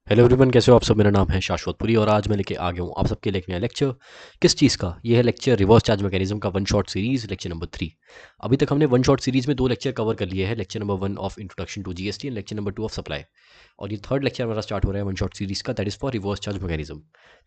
Hello everyone, कैसे हो आप सब। मेरा नाम है शाश्वतपुरी और आज मैं लेके आ गया हूँ आप सबके लिए एक नया लेक्चर। किस चीज़ का? ये है लेक्चर रिवर्स चार्ज मैकेनिज्म का one shot series, lecture number 3। अभी तक हमने वन शॉट सीरीज में 2 लेक्चर कवर कर लिए हैं, lecture number 1 of introduction to GST and lecture number 2 of supply. और ये थर्ड लेक्चर हमारा स्टार्ट हो रहा है वन शॉट सीरीज का, that is for reverse charge mechanism.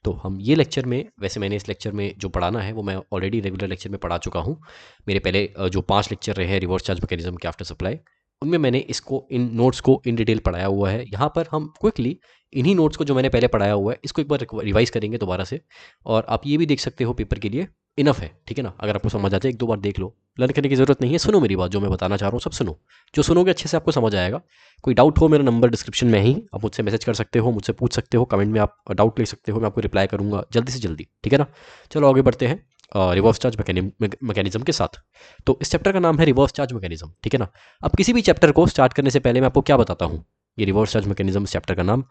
तो हम ये लेक्चर में, वैसे मैंने इस लेक्चर में जो पढ़ाना है वो मैं ऑलरेडी रेगुलर लेक्चर में पढ़ा चुका हूँ। मेरे पहले जो 5 लेक्चर रहे हैं रिवर्स चार्ज मैकेनिज्म के आफ्टर सप्लाई, उनमें मैंने इसको, इन नोट्स को इन डिटेल पढ़ाया हुआ है। यहाँ पर हम क्विकली इन्हीं नोट्स को जो मैंने पहले पढ़ाया हुआ है इसको एक बार रिवाइज करेंगे दोबारा से। और आप ये भी देख सकते हो पेपर के लिए इनफ है, ठीक है ना। अगर आपको समझ आ जाए एक दो बार देख लो, लर्न करने की जरूरत नहीं है। सुनो मेरी बात, जो मैं बताना चाह रहा हूँ सब सुनो। जो सुनोगे अच्छे से आपको समझ आएगा। कोई डाउट हो, मेरा नंबर डिस्क्रिप्शन में ही, आप मुझसे मैसेज कर सकते हो, मुझसे पूछ सकते हो, कमेंट में आप डाउट ले सकते हो, मैं आपको रिप्लाई करूंगा जल्दी से जल्दी, ठीक है ना। चलो आगे बढ़ते हैं रिवर्स चार्ज मैकेनिज्म के साथ। तो इस चैप्टर का नाम है रिवर्स चार्ज मैकेनिज्म, ठीक है ना। अब किसी भी चैप्टर को स्टार्ट करने से पहले मैं आपको क्या बताता हूँ, ये रिवर्स चार्ज मैकेनिज्म इस चैप्टर का नाम।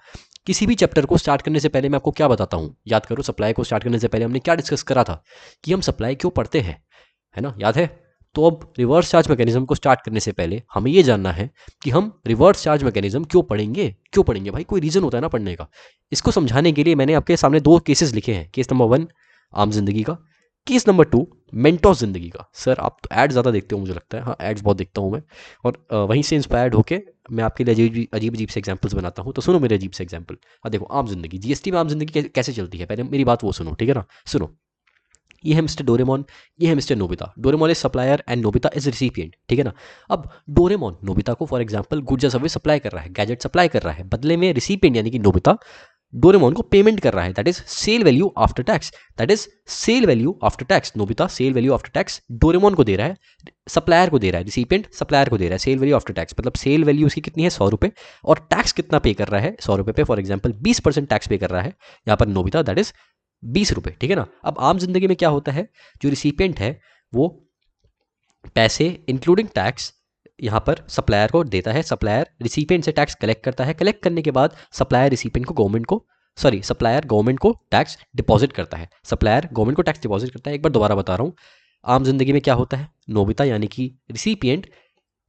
किसी भी चैप्टर को स्टार्ट करने से पहले मैं आपको क्या बताता हूँ, याद करो। सप्लाई को स्टार्ट करने से पहले हमने क्या डिस्कस करा था कि हम सप्लाई क्यों पढ़ते हैं, है ना, याद है। तो अब रिवर्स चार्ज मैकेनिज्म को स्टार्ट करने से पहले हमें ये जानना है कि हम रिवर्स चार्ज मैकेनिज्म क्यों पढ़ेंगे। क्यों पढ़ेंगे भाई, कोई रीजन होता है ना पढ़ने का। इसको समझाने के लिए मैंने आपके सामने 2 केसेस लिखे हैं। केस नंबर 1 आम जिंदगी का, केस नंबर 2 मेंटोस जिंदगी का। सर आप तो ऐड ज़्यादा देखते हो मुझे लगता है। हाँ, एड्स बहुत देखता हूँ मैं, और वहीं से इंस्पायर्ड होके मैं आपके लिए अजीब अजीब अजीब से एग्जाम्पल्स बनाता हूँ। तो सुनो मेरे अजीब से एग्जाम्पल। हाँ देखो, आम जिंदगी, जीएसटी में आम जिंदगी कैसे चलती है, पहले मेरी बात वो सुनो, ठीक है ना। सुनो, ये है मिस्टर डोरेमोन, ये है mister Nobita. Doraemon is supplier and Nobita is recipient, ठीक है ना। अब डोरेमोन नोबिता को फॉर एग्जांपल गुड्स या सर्विस सप्लाई कर रहा है, गैजेट सप्लाई कर रहा है, बदले में रिसिपिएंट यानी कि नोबिता डोरेमोन को पेमेंट कर रहा है, that is sale value after tax. That is sale value after tax. Nobita sale value after tax Doraemon को दे रहा है, सप्लायर को दे रहा है, रिसिपिएंट सप्लायर को दे रहा है सेल वैल्यू आफ्टर टैक्स। मतलब सेल वैल्यू उसकी कितनी है, 100 रुपये, और टैक्स कितना पे कर रहा है 100 रुपये पे, फॉर एग्जाम्पल 20% टैक्स पे कर रहा है यहाँ पर नोबिता, दैट इज 20 रुपये, ठीक है ना। अब आम जिंदगी में क्या होता है, जो रिसिपिएंट है वो पैसे इंक्लूडिंग टैक्स यहाँ पर सप्लायर को देता है, सप्लायर रिसिपिएंट से टैक्स कलेक्ट करता है, कलेक्ट करने के बाद सप्लायर रिसिपिएंट को गवर्नमेंट को, सॉरी, सप्लायर गवर्नमेंट को टैक्स डिपॉजिट करता है, सप्लायर गवर्नमेंट को टैक्स डिपॉजिट करता है। एक बार दोबारा बता रहा हूँ, आम जिंदगी में क्या होता है, नोबिता यानी कि रिसिपिएंट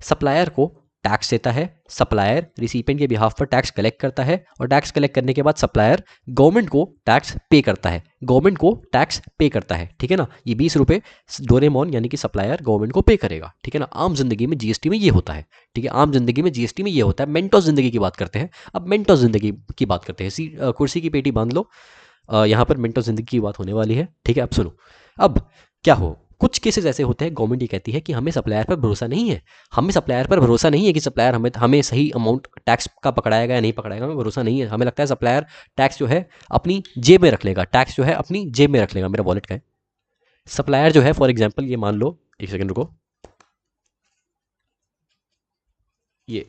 सप्लायर को टैक्स देता है, सप्लायर रिसिपिएंट के बिहाफ पर टैक्स कलेक्ट करता है, और टैक्स कलेक्ट करने के बाद सप्लायर गवर्नमेंट को टैक्स पे करता है, गवर्नमेंट को टैक्स पे करता है, ठीक है ना। ये 20 रुपये डोरेमोन यानी कि सप्लायर गवर्नमेंट को पे करेगा, ठीक है ना। आम जिंदगी में जीएसटी में ये होता है, ठीक है। आम जिंदगी में जीएसटी में ये होता है। मेंटोस जिंदगी की बात करते हैं। अब मेंटोस जिंदगी की बात करते हैं। कुर्सी की पेटी बांध लो, यहाँ पर मेंटोस जिंदगी की बात होने वाली है, ठीक है। अब सुनो, अब क्या हो, कुछ केसेस ऐसे होते हैं, गवर्नमेंट ये कहती है कि हमें सप्लायर पर भरोसा नहीं है, हमें सप्लायर पर भरोसा नहीं है कि सप्लायर हमें हमें सही अमाउंट टैक्स का पकड़ाएगा या नहीं पकड़ाएगा, हमें भरोसा नहीं है। हमें लगता है सप्लायर टैक्स जो है अपनी जेब में रख लेगा, टैक्स जो है अपनी जेब में रख लेगा। मेरा वॉलेट का है, सप्लायर जो है फॉर एग्जाम्पल, ये मान लो, एक सेकंड रुको, ये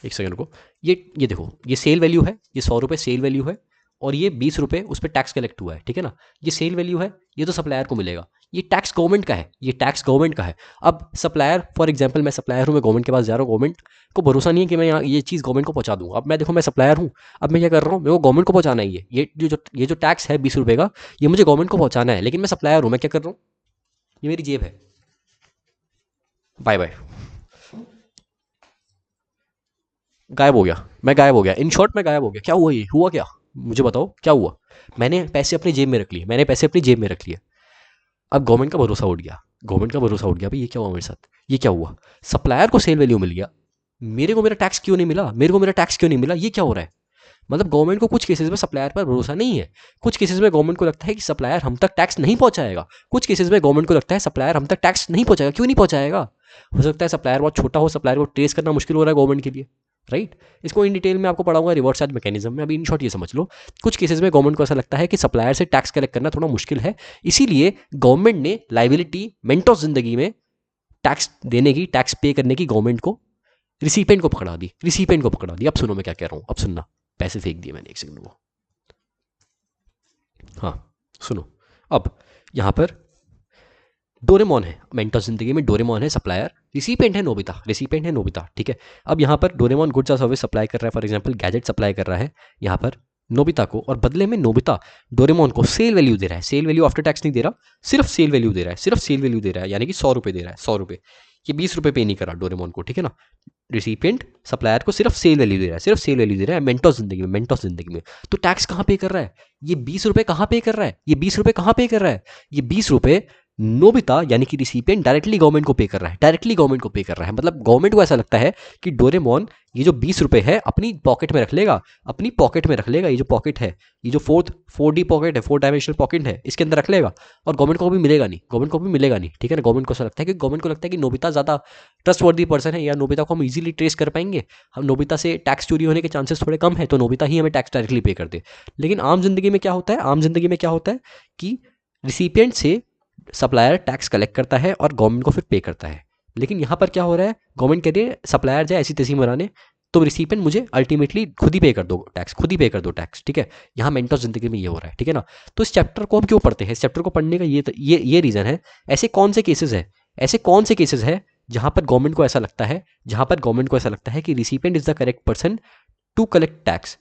एक सेकंड रुको, ये देखो, ये सेल वैल्यू है, ये 100 रुपये सेल वैल्यू है, और ये 20 रुपये उस पर टैक्स कलेक्ट हुआ है, ठीक है ना। ये सेल वैल्यू है, ये तो सप्लायर को मिलेगा, ये टैक्स गवर्नमेंट का है, ये टैक्स गवर्नमेंट का है। अब सप्लायर, फॉर एग्जांपल मैं सप्लायर हूँ, मैं गवर्नमेंट के पास जा रहा हूँ, गवर्नमेंट को भरोसा नहीं है कि मैं यहाँ ये चीज़ गवर्नमेंट को पहुँचा दूँ। अब मैं देखो, मैं सप्लायर हूँ, अब मैं क्या कर रहा हूँ, मेरे को गवर्नमेंट को पहुँचाना है, ये जो टैक्स है 20 रुपये का, ये मुझे गवर्नमेंट को पहुँचाना है, लेकिन मैं सप्लायर हूँ, मैं क्या कर रहा हूँ, ये मेरी जेब है, बाय बाय, गायब हो गया, मैं गायब हो गया, इन शॉर्ट मैं गायब हो गया। क्या हुआ, ये हुआ क्या, मुझे बताओ क्या हुआ। मैंने पैसे अपनी जेब में रख लिए, मैंने पैसे अपनी जेब में रख लिए। अब गवर्नमेंट का भरोसा उठ गया, गवर्नमेंट का भरोसा उठ गया, भाई ये क्या हुआ मेरे साथ, ये क्या हुआ। सप्लायर को सेल वैल्यू मिल गया, मेरे को मेरा टैक्स क्यों नहीं मिला, मेरे को मेरा टैक्स क्यों नहीं मिला, ये क्या हो रहा है। मतलब गवर्नमेंट को कुछ केसेस में सप्लायर पर भरोसा नहीं है, कुछ केसेस में गवर्नमेंट को लगता है कि सप्लायर हम तक टैक्स नहीं पहुंचाएगा, कुछ केसेस में गवर्नमेंट को लगता है सप्लायर हम तक टैक्स नहीं पहुंचाएगा। क्यों नहीं पहुंचाएगा, हो सकता है सप्लायर बहुत छोटा हो, सप्लायर को ट्रेस करना मुश्किल हो रहा है गवर्नमेंट के लिए, राइट। इसको इन डिटेल में आपको पढ़ाऊंगा रिवर्स चार्ज मैकेनिज्म में। अभी इन शॉर्ट ये समझ लो, कुछ केसेस में गवर्नमेंट को ऐसा लगता है कि सप्लायर से टैक्स कलेक्ट करना थोड़ा मुश्किल है, इसीलिए गवर्नमेंट ने लाइबिलिटी मेंटोस जिंदगी में टैक्स देने की, टैक्स पे करने की गवर्नमेंट को रिसिपेंट को पकड़ा दी, रिसिपेंट को पकड़ा दी। अब सुनो मैं क्या कह रहा हूँ, अब सुनना, पैसे फेंक दिए मैंने, एक सेकंड को, हाँ सुनो। अब यहाँ पर डोरेमोन है, मेंटोस जिंदगी में डोरेमोन है सप्लायर, रिसिपेंट है नोबिता, रिसिपेंट है नोबिता, ठीक है। अब यहाँ पर डोरेमोन गुड्स और सर्विस सप्लाई कर रहा है, फॉर एग्जांपल गैजेट सप्लाई कर रहा है यहाँ पर नोबिता को, और बदले में नोबिता डोरेमोन को सेल वैल्यू दे रहा है, सेल वैल्यू आफ्टर टैक्स नहीं दे रहा, सिर्फ सेल वैल्यू दे रहा है, सिर्फ सेल वैल्यू दे रहा है, यानी कि 100 रुपये दे रहा है, 100 रुपये। ये 20 रुपये पे नहीं करा डोरेमोन को, ठीक है ना। रिसिपिएंट सप्लायर को सिर्फ सेल वैल्यू दे रहा है, सिर्फ सेल वैल्यू दे रहा है मेंटोस जिंदगी में। तो टैक्स कहाँ पे कर रहा है? ये 20 रुपये कहाँ पे कर रहा है? ये 20 रुपये कहाँ पे कर रहा है? ये 20 रुपये नोबिता यानी कि रिसिपिएंट डायरेक्टली गवर्नमेंट को पे कर रहा है, डायरेक्टली गवर्नमेंट को पे कर रहा है। मतलब गवर्नमेंट को ऐसा लगता है कि डोरेमोन ये जो 20 रुपये है अपनी पॉकेट में रख लेगा, अपनी पॉकेट में रख लेगा। ये जो पॉकेट है, ये जो 4D पॉकेट है, 4 डायमेंशनल पॉकेट है, इसके अंदर रख लेगा और गवर्नमेंट को भी मिलेगा नहीं, गवर्नमेंट को भी मिलेगा नहीं, ठीक है ना। गवर्नमेंट को ऐसा लगता है कि गवर्नमेंट को लगता है कि नोबिता ज़्यादा ट्रस्टवर्दी पर्सन है, या नोबिता को हम इजीली ट्रेस कर पाएंगे, हम नोबिता से टैक्स चोरी होने के चांसेस थोड़े कम है, तो नोबिता ही हमें टैक्स डायरेक्टली पे कर दे। लेकिन आम जिंदगी में क्या होता है? आम जिंदगी में क्या होता है कि रिसिपिएंट से सप्लायर टैक्स कलेक्ट करता है और गवर्नमेंट को फिर पे करता है। लेकिन यहाँ पर क्या हो रहा है? गवर्नमेंट कह रही है सप्लायर जाए ऐसी तैसी मराने, तो रिसिपिएंट मुझे अल्टीमेटली खुद ही पे कर दो टैक्स, खुद ही पे कर दो टैक्स, ठीक है। यहाँ मेंटोस जिंदगी में ये हो रहा है, ठीक है ना। तो इस चैप्टर को हम क्यों पढ़ते हैं? इस चैप्टर को पढ़ने का ये रीजन है। ऐसे कौन से केसेस है, ऐसे कौन से केसेस है जहां पर गवर्नमेंट को ऐसा लगता है, जहां पर गवर्नमेंट को ऐसा लगता है कि recipient is the correct person to collect tax,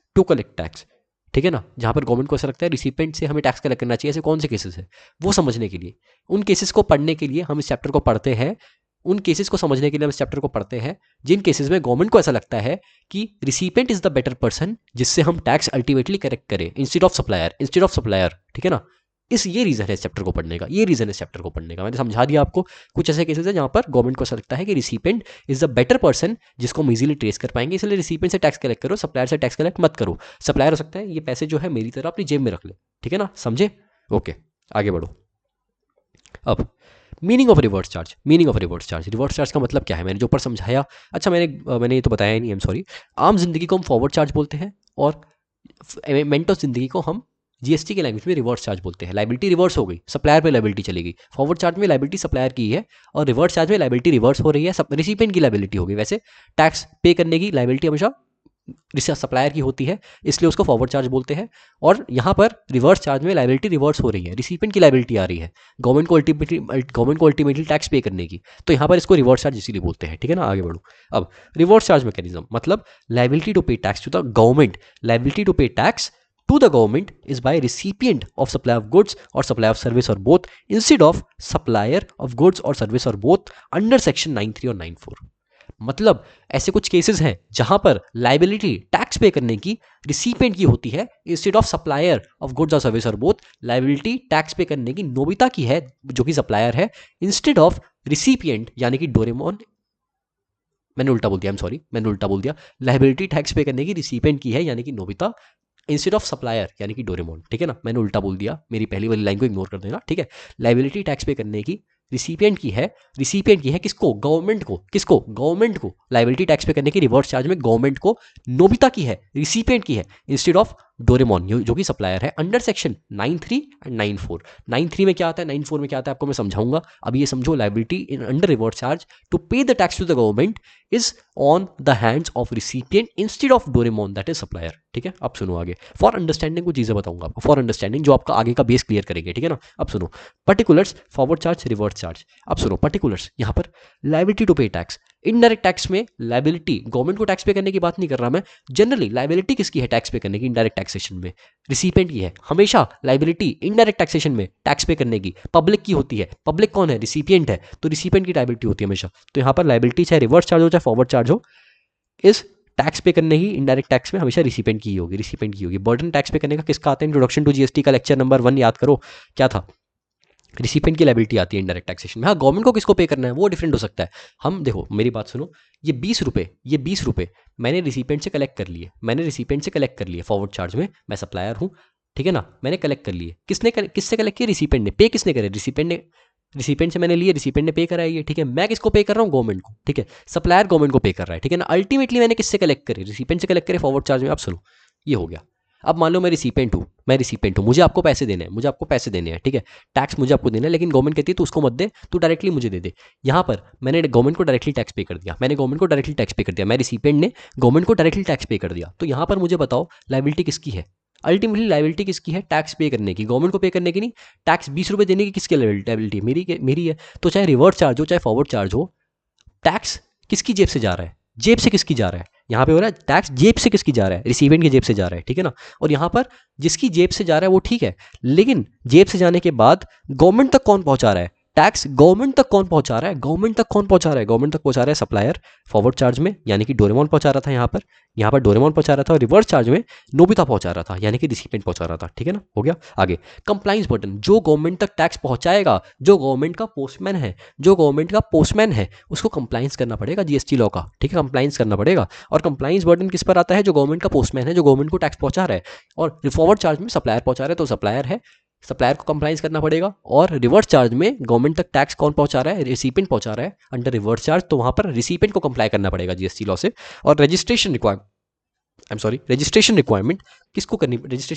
ठीक है ना। जहां पर गवर्नमेंट को ऐसा लगता है रिसिपिएंट से हमें टैक्स कलेक्ट करना चाहिए, ऐसे कौन से केसेस है वो समझने के लिए, उन केसेस को पढ़ने के लिए हम इस चैप्टर को पढ़ते हैं। उन केसेस को समझने के लिए हम इस चैप्टर को पढ़ते हैं जिन केसेस में गवर्नमेंट को ऐसा लगता है कि recipient is the better person जिससे हम टैक्स अल्टीमेटली कलेक्ट करें इंस्टेड ऑफ सप्लायर, ठीक है ना। ये रीजन है इस चैप्टर को पढ़ने का, ये रीजन है इस चैप्टर को पढ़ने का। मैंने समझा दिया आपको। कुछ ऐसे केसेस है जहां पर गवर्नमेंट को ऐसा लगता है कि recipient is the better person जिसको हम इजीली ट्रेस कर पाएंगे, इसलिए रिसिपिएंट से टैक्स कलेक्ट करो, सप्लायर से टैक्स कलेक्ट मत करो। सप्लायर हो सकता है ये पैसे जो है मेरी तरह अपनी जेब में रख ले, ठीक है ना, समझे। ओके, आगे बढ़ो। अब meaning of reverse charge. Reverse charge का मतलब क्या है? मैंने जो ऊपर समझाया, अच्छा मैंने ये तो बताया ही नहीं, आई एम सॉरी। आम जिंदगी को हम फॉरवर्ड चार्ज बोलते हैं और मेंटोस जिंदगी को हम जीएसटी के लैंग्वेज में रिवर्स चार्ज बोलते हैं। लाइबिलिटी रिवर्स हो गई, सप्लायर पे लाइबिलिटी चलेगी। फॉरवर्ड चार्ज में लाइबिलिटी सप्लायर की है और रिवर्स चार्ज में लाइबिलिटी रिवर्स हो रही है, रिसिपिएंट की लाइबिलिटी होगी। वैसे टैक्स पे करने की लाइबिलिटी हमेशा सप्लायर की होती है, इसलिए उसको फॉरवर्ड चार्ज बोलते हैं। और यहाँ पर रिवर्स चार्ज में लाइबिलिटी रिवर्स हो रही है, रिसिपिएंट की लाइबिलिटी आ रही है गवर्नमेंट को अल्टीमेटली टैक्स पे करने की, तो यहाँ पर इसको रिवर्स चार्ज इसीलिए बोलते हैं, ठीक है ना। आगे बढ़ो। अब रिवर्स चार्ज मैकेनिज्म मतलब liability to pay tax to the government, liability to pay tax to the government is by recipient of supply of goods or supply of service or both instead of supplier of goods or service or both under section 93 और 94। मतलब ऐसे कुछ cases हैं जहां पर liability tax पे करने की रिसिपिएंट की होती है instead of supplier of goods और सर्विस और बोथ। लाइबिलिटी टैक्स पे करने की नोबिता की है जो कि सप्लायर है, इंस्टेड ऑफ रिसिपिएंट यानी कि डोरेमोन। मैंने उल्टा बोल दिया। लाइबिलिटी टैक्स पे करने की रिसिपिएंट की है यानी कि नोबिता, इंस्टेड ऑफ सप्लायर यानी कि डोरेमोन, ठीक है ना। मैंने उल्टा बोल दिया, मेरी पहली वाली लाइन को इग्नोर कर देना, ठीक है। लाइबिलिटी टैक्स पे करने की रिसिपिएंट की है किसको? गवर्नमेंट को लाइबिलिटी टैक्स पे करने की रिवर्स चार्ज में गवर्नमेंट को नोबिता की है, रिसिपिएंट की है, इंस्टेड ऑफ डोरेमोन जो कि सप्लायर है, अंडर सेक्शन 93 एंड 94। 93 में क्या आता है, 94 में क्या आता है आपको मैं समझाऊंगा। अभी ये समझो, liability in under reverse charge to pay the tax to the government is on the hands of recipient instead of डोरेमोन दैट इज सप्लायर, ठीक है। अब सुनो आगे, फॉर अंडरस्टैंडिंग कुछ चीजें बताऊंगा आपको, फॉर अंडरस्टैंडिंग जो आपका आगे का बेस क्लियर करेंगे, ठीक है ना। अब सुनो particulars, forward charge, reverse charge. अब सुनो पर्टिकुलर्स, यहाँ पर liability to pay tax, indirect tax में लाइबिलिटी गवर्नमेंट को टैक्स पे करने की बात नहीं कर रहा मैं, जनरली लाइबिलिटी किसकी है टैक्स पे करने की? इनडायरेक्ट टैक्सेशन में रिसिपिएंट की है। हमेशा लाइबिलिटी इनडायरेक्ट टैक्सेशन में टैक्स पे करने की पब्लिक की होती है। पब्लिक कौन है? रिसिपिएंट है, तो रिसिपिएंट की लाइबिलिटी होती है हमेशा। तो यहाँ पर लाइबिलिटी चाहे रिवर्स चार्ज हो चाहे फॉरवर्ड चार्ज हो, इस टैक्स पे करने ही इनडायरेक्ट टैक्स में हमेशा रिसिपिएंट की होगी। बर्डन टैक्स पे करने का किसका आता है? इंट्रोडक्शन टू जीएसटी का लेक्चर नंबर 1 याद करो, क्या था? रिसिपिएंट की लाइबिलिटी आती है इनडायरेक्ट टैक्सेशन में। हाँ, गवर्नमेंट को किसको पे करना है वो डिफरेंट हो सकता है। हम देखो, मेरी बात सुनो, ये 20 रुपये मैंने रिसिपिएंट से कलेक्ट कर लिए फॉरवर्ड चार्ज में, मैं सप्लायर हूँ, ठीक है ना। मैंने कलेक्ट कर लिए, किससे कलेक्ट किया? रिसिपिएंट ने। पे किसने करे? रिसिपिएंट से मैंने लिए, रिसिपिएंट ने पे कराई है, ठीक है। मैं किसको पे कर रहा हूँ? गवर्नमेंट को, ठीक है। सप्लायर गवर्नमेंट को पे कर रहा है, ठीक है ना। अल्टीमेटली मैंने किससे कलेक्ट करे? रिसिपिएंट से कलेक्ट करे फॉरवर्ड चार्ज में। अब सुनो, ये हो गया। अब मान लो मैं रिसिपिएंट हूँ, मुझे आपको पैसे देने हैं, ठीक है। टैक्स मुझे आपको देना है, लेकिन गवर्नमेंट कहती है तू उसको मत दे, तू डायरेक्टली मुझे दे दे। यहाँ पर मैंने गवर्नमेंट को डायरेक्टली टैक्स पे कर दिया, मैं रिसिपिएंट ने गवर्नमेंट को डायरेक्टली टैक्स पे कर दिया। तो यहाँ पर मुझे बताओ लाइबिलिटी किसकी है? अल्टीमेटली लाइबिलिटी किसकी है? टैक्स पे करने की, गवर्नमेंट को पे करने की नहीं। टैक्स 20 रुपये देने की किसकी लाइबिलिटी? मेरी है। तो चाहे रिवर्स चार्ज हो चाहे फॉरवर्ड चार्ज हो, टैक्स किसकी जेब से जा रहा है? जेब से किसकी जा रहा है? यहाँ पे हो रहा है टैक्स जेब से किसकी जा रहा है? रिसिपिएंट की जेब से जा रहा है, ठीक है ना। और यहाँ पर जिसकी जेब से जा रहा है वो ठीक है, लेकिन जेब से जाने के बाद गवर्नमेंट तक कौन पहुंचा रहा है? टैक्स गवर्नमेंट तक कौन पहुंचा रहा है, गवर्नमेंट तक कौन पहुंचा रहा है, गवर्नमेंट तक पहुंचा रहा है सप्लायर फॉरवर्ड चार्ज में, यानी कि डोरेमोन पहुंचा रहा था यहाँ पर डोरेमोन पहुंचा रहा था, और रिवर्स चार्ज में नोबिता पहुंचा रहा था, यानी कि रिसिपिएंट पहुंचा रहा था। ठीक है ना, हो गया। आगे कंप्लाइंस बर्डन, जो गवर्नमेंट तक टैक्स पहुंचाएगा, जो गवर्नमेंट का पोस्टमैन है, जो गवर्नमेंट का पोस्टमैन है उसको कंप्लाइंस करना पड़ेगा जीएसटी लॉ का। ठीक है, कंप्लाइंस करना पड़ेगा। और कंप्लाइंस बर्डन किस पर आता है, जो गवर्नमेंट का पोस्टमैन है, जो गवर्नमेंट को टैक्स पहुंचा रहा है, और फॉरवर्ड चार्ज में सप्लायर पहुंचा रहा है तो सप्लायर है, सप्लायर को कंप्लाइंस करना पड़ेगा। और रिवर्स चार्ज में गवर्नमेंट तक टैक्स कौन पहुंचा रहा है, रिसिपिएंट पहुंचा रहा है अंडर रिवर्स चार्ज, तो वहां पर रिसिपिएंट को कंप्लाई करना पड़ेगा जीएसटी लॉ से। और रजिस्ट्रेशन रिक्वायरमेंट रजिस्ट्रेशन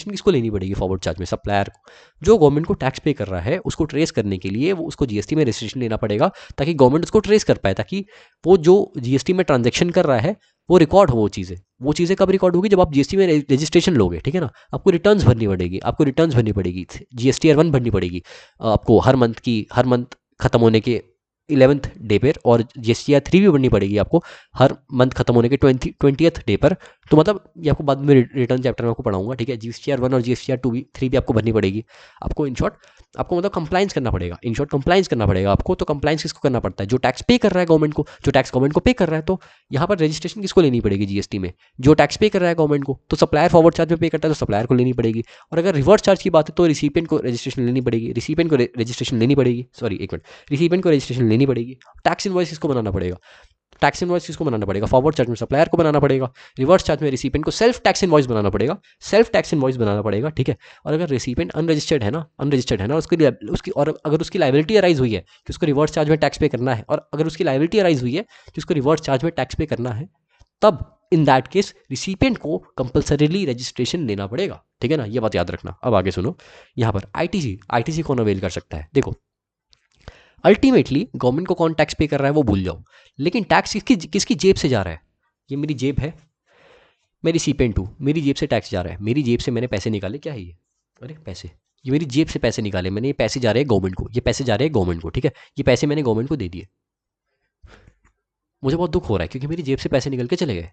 किसको लेनी पड़ेगी फॉरवर्ड चार्ज में, सप्लायर को। जो गवर्नमेंट को टैक्स पे कर रहा है उसको ट्रेस करने के लिए वो उसको जीएसटी में रजिस्ट्रेशन लेना पड़ेगा, ताकि गवर्नमेंट उसको ट्रेस कर पाए, ताकि वो जो जीएसटी में ट्रांजेक्शन कर रहा है वो रिकॉर्ड हो। वो चीज़ें कब रिकॉर्ड होगी, जब आप जीएसटी में रजिस्ट्रेशन लोगे। ठीक है ना, आपको रिटर्न्स भरनी पड़ेगी, जीएसटीआर 1 भरनी पड़ेगी आपको हर मंथ खत्म होने के 11th डे पर, और जीएसटीआर 3 भी भरनी पड़ेगी आपको हर मंथ खत्म होने के 20th डे पर। तो मतलब ये आपको बाद में रिटर्न चैप्टर में आपको पढ़ाऊंगा। ठीक है, जीएसटीआर 1 और जीएसटीआर 3 भी आपको भरनी पड़ेगी। आपको इन शॉर्ट आपको मतलब कंप्लाइंस करना पड़ेगा, आपको। तो कंप्लाइंस किसको करना पड़ता है, जो टैक्स पे कर रहा है गवर्नमेंट को, जो टैक्स गवर्नमेंट को पे कर रहा है। तो यहाँ पर रजिस्ट्रेशन किसको लेनी पड़ेगी जीएसटी में, जो टैक्स पे कर रहा है गवर्नमेंट को। तो सप्लायर फॉरवर्ड चार्ज में पे करता है तो सप्लायर को लेनी पड़ेगी। और अगर रिवर्स चार्ज की बात है तो रिसिपिएंट को रजिस्ट्रेशन लेनी पड़ेगी, रिसिपिएंट को रजिस्ट्रेशन लेनी पड़ेगी। टैक्स इनवॉइस किसको बनाना पड़ेगा, फॉरवर्ड चार्ज में सप्लायर को बनाना पड़ेगा, रिवर्स चार्ज में रिसिपिएंट को सेल्फ टैक्स इनवॉइस बनाना पड़ेगा। ठीक है। और अगर रिसिपिएंट अनरजिस्टर्ड है ना, उसकी और अगर उसकी लायबिलिटी अराइज हुई है कि उसको रिवर्स चार्ज में टैक्स पे करना है, और अगर उसकी लायबिलिटी अराइज हुई है कि उसको रिवर्स चार्ज में टैक्स पे करना है, तब इन दैट केस रिसिपिएंट को कंपल्सरीली रजिस्ट्रेशन लेना पड़ेगा। ठीक है ना, ये बात याद रखना। अब आगे सुनो, यहाँ पर आईटीसी कौन अवेल कर सकता है। देखो, अल्टीमेटली गवर्नमेंट को कौन टैक्स पे कर रहा है वो भूल जाओ, लेकिन टैक्स किसकी जेब से जा रहा है। ये मेरी जेब है, मैं रिसिपिएंट हूँ, मेरी जेब से टैक्स जा रहा है, मेरी जेब से मैंने पैसे निकाले। क्या है ये, अरे पैसे, ये मेरी जेब से पैसे निकाले मैंने, ये पैसे जा रहे हैं गवर्नमेंट को, ठीक है, ये पैसे मैंने गवर्नमेंट को दे दिए। मुझे बहुत दुख हो रहा है क्योंकि मेरी जेब से पैसे निकल के चले गए।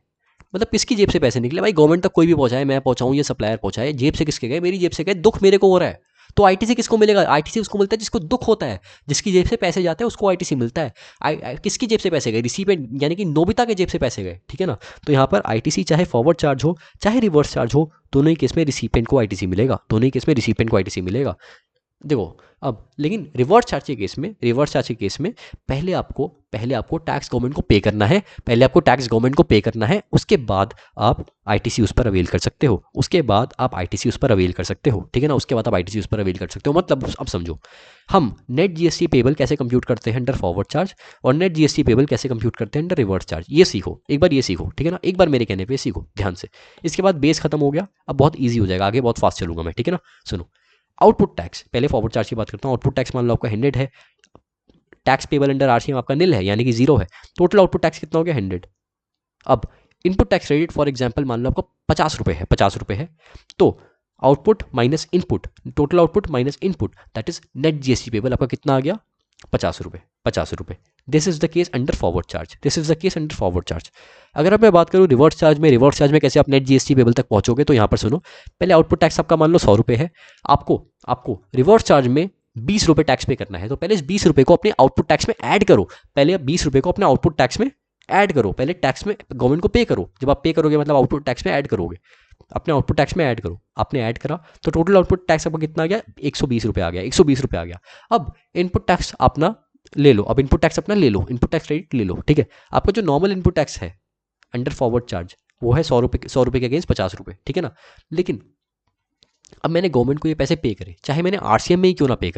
मतलब किसकी जेब से पैसे निकले भाई, गवर्नमेंट तक कोई भी पहुंचाए, मैं पहुंचाऊं, ये सप्लायर पहुंचाए, जेब से किसके गए, मेरी जेब से गए। दुख मेरे को हो रहा है, तो आईटीसी किसको मिलेगा, आईटीसी उसको मिलता है जिसको दुख होता है, जिसकी जेब से पैसे जाते हैं उसको आईटीसी मिलता है। किसकी जेब से पैसे गए, रिसिपिएंट यानी कि नोबिता के जेब से पैसे गए। ठीक है ना, तो यहाँ पर आईटीसी चाहे फॉरवर्ड चार्ज हो चाहे रिवर्स चार्ज हो, दोनों ही केस में रिसिपिएंट को आईटीसी मिलेगा। देखो अब, लेकिन रिवर्स चार्ज के केस में पहले आपको टैक्स गवर्नमेंट को पे करना है, उसके बाद आप आईटीसी उस पर अवेल कर सकते हो, ठीक है ना, उसके बाद आप आईटीसी उस पर अवेल कर सकते हो। मतलब अब समझो, हम नेट जीएसटी पेबल कैसे कंप्यूट करते हैं अंडर फॉरवर्ड चार्ज, और नेट जीएसटी पेबल कैसे कंप्यूट करते हैं अंडर रिवर्स चार्ज। ये सीखो, एक बार ये सीखो, ठीक है ना, एक बार मेरे कहने पे सीखो ध्यान से। इसके बाद बेस खत्म हो गया, अब बहुत ईजी हो जाएगा, आगे बहुत फास्ट चलूंगा मैं, ठीक है ना। सुनो, आउटपुट टैक्स, पहले फॉरवर्ड चार्ज की बात करता हूँ। आउटपुट टैक्स मान लो आपका 100 है, टैक्स पेबल अंडर आरसीएम आपका निल है यानी कि 0 है, टोटल आउटपुट टैक्स कितना हो गया 100। अब input tax credit for example मान लो आपको 50 रुपये है, तो output minus input, total output minus input, that is net GST payable आपका कितना आ गया 50 रुपये। This is the case under forward charge. अगर अब मैं बात करूँ रिवर्स चार्ज में कैसे आप नेट जीएसटी पेबल तक पहुंचोगे, तो यहाँ पर सुनो, पहले आउटपुट टैक्स आपका मान लो 100 रुपये है, आपको रिवर्स चार्ज में 20 रुपये टैक्स पे करना है, तो पहले इस 20 रुपये को अपने आउटपुट टैक्स में ऐड करो। पहले 20 रुपये को अपने आउटपुट टैक्स में ऐड करो, पहले टैक्स में गवर्नमेंट को पे करो। जब आप पे करोगे मतलब आउटपुट टैक्स में ऐड करोगे, अपने आउटपुट टैक्स में ऐड करो। आपने ऐड करा तो टोटल आउटपुट टैक्स आपका कितना आ गया 120 रुपये आ गया। अब इनपुट टैक्स अपना ले लो, इनपुट टैक्स क्रेडिट ले लो, ठीक है। आपका जो नॉर्मल इनपुट टैक्स है अंडर फॉरवर्ड चार्ज वो है 100 रुपये के अगेंस्ट 50 रुपये, ठीक है ना। लेकिन अब मैंने गवर्नमेंट को ये पैसे पे करे, चाहे मैंने आरसीएम में ही क्यों ना पे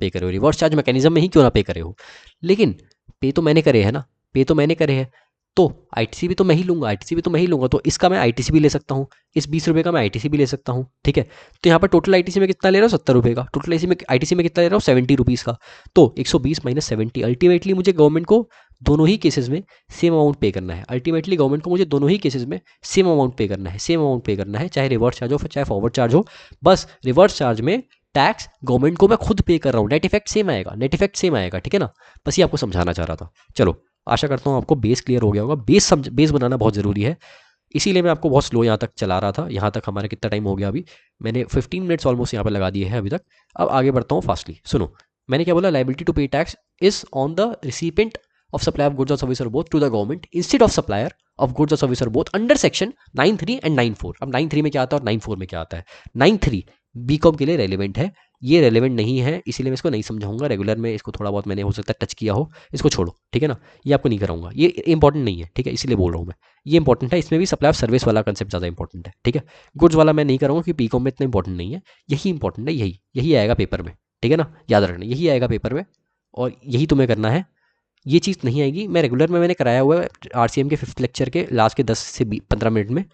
करे हो, रिवर्स चार्ज मैकेनिज्म में ही क्यों ना पे करे हो, लेकिन पे तो मैंने करे हैं, तो आईटीसी भी तो मैं ही लूंगा, तो इसका मैं आईटीसी भी ले सकता हूँ, इस 20 रुपये का मैं आईटीसी भी ले सकता हूँ, ठीक है। तो यहाँ पर टोटल आईटीसी में कितना ले रहा हूँ 70 रुपये का, टोटल आईटीसी में कितना ले रहा हूँ 70 रुपीज़ का, तो 120 माइनस 70, अल्टीमेटली मुझे गवर्नमेंट को दोनों ही केसेस में सेम अमाउंट पे करना है, चाहे रिवर्स चार्ज हो चाहे फॉरवर्ड चार्ज हो। बस रिवर्स चार्ज में टैक्स गवर्नमेंट को मैं खुद पे कर रहा हूँ, नेट इफेक्ट सेम आएगा, ठीक है ना। बस ये आपको समझाना चाह रहा था। चलो, आशा करता हूँ आपको बेस क्लियर हो गया होगा। बेस बनाना बहुत ज़रूरी है, इसीलिए मैं आपको बहुत स्लो यहाँ तक चला रहा था। यहाँ तक हमारा कितना टाइम हो गया, अभी मैंने 15 मिनट्स ऑलमोस्ट यहाँ पर लगा दिए हैं अभी तक। अब आगे बढ़ता हूँ फास्टली। सुनो, मैंने क्या बोला, liability to pay tax is on the recipient of supply of goods or service or both to the government instead of supplier of goods or service or both under section 9(3) and 9(4). अब 9(3) में क्या आता है और 9(4) में क्या आता है। 9(3) बीकॉम के लिए रेलिवेंट है, ये रेलिवेंट नहीं है, इसीलिए मैं इसको नहीं समझाऊंगा। रेगुलर में इसको थोड़ा बहुत मैंने हो सकता है टच किया हो, इसको छोड़ो, ठीक है ना, ये आपको नहीं कराऊंगा, ये इंपॉर्टेंट नहीं है, ठीक है, इसीलिए बोल रहा हूँ मैं। ये इंपॉर्टेंट है, इसमें भी सप्लाई ऑफ सर्विस वाला कंसेप्ट ज़्यादा इंपॉर्टेंट है, ठीक है। गुड्स वाला मैं नहीं करूँगा क्योंकि बीकॉम में इतना इंपॉर्टेंट नहीं है, यही इंपॉर्टेंट है, यही आएगा पेपर में, ठीक है ना, याद रखना, यही आएगा पेपर में और यही तुम्हें करना है। ये चीज़ नहीं आएगी। मैं रेगुलर में मैंने कराया हुआ है RCM के 5th लेक्चर के लास्ट के 10 से 15 मिनट में,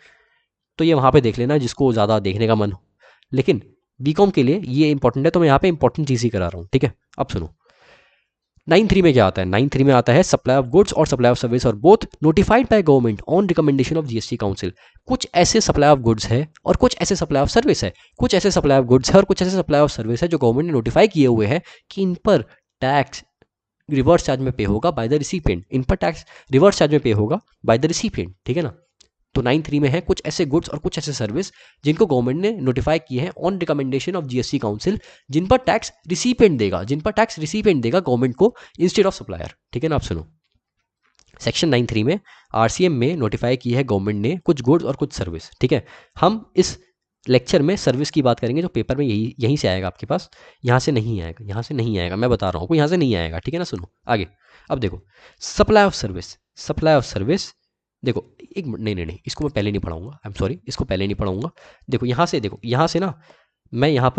तो ये वहाँ पे देख लेना जिसको ज़्यादा देखने का मन हो। लेकिन बीकॉम के लिए ये इंपॉर्टेंट है, तो मैं यहाँ पे इंपॉर्टेंट चीज़ ही करा रहा हूँ, ठीक है। अब सुनो 9(3) में क्या आता है। 9(3) में आता है सप्लाई ऑफ गुड्स और सप्लाई ऑफ सर्विस और both notified by government on recommendation of GST council. कुछ ऐसे सप्लाई ऑफ गुड्स है और कुछ ऐसे सप्लाई ऑफ सर्विस है, कुछ ऐसे सप्लाई ऑफ गुड्स है और कुछ ऐसे सप्लाई ऑफ सर्विस है जो गवर्नमेंट ने नोटिफाई किए हुए हैं कि इन पर टैक्स रिवर्स चार्ज में पे होगा बाय द रिसिपिएंट, इन पर टैक्स रिवर्स चार्ज में पे होगा बाय द रिसिपिएंट, ठीक है ना। तो 9(3) में है कुछ ऐसे गुड्स और कुछ ऐसे सर्विस जिनको गवर्नमेंट ने नोटिफाई किए हैं on recommendation of GST council, जिन पर टैक्स रिसिपिएंट देगा गवर्नमेंट को इंस्टेड ऑफ सप्लायर, ठीक है ना। आप सुनो, सेक्शन 9(3) में RCM में नोटिफाई की है गवर्नमेंट ने कुछ गुड्स और कुछ सर्विस, ठीक है। हम इस लेक्चर में सर्विस की बात करेंगे जो पेपर में यहीं से आएगा आपके पास, यहाँ से नहीं आएगा, मैं बता रहा हूँ, यहाँ से नहीं आएगा, ठीक है ना। सुनो आगे, अब देखो सप्लाई ऑफ सर्विस, देखो एक नहीं, इसको मैं पहले नहीं पढ़ाऊंगा, आई एम सॉरी, इसको पहले नहीं पढ़ाऊंगा। देखो यहाँ से ना मैं यहाँ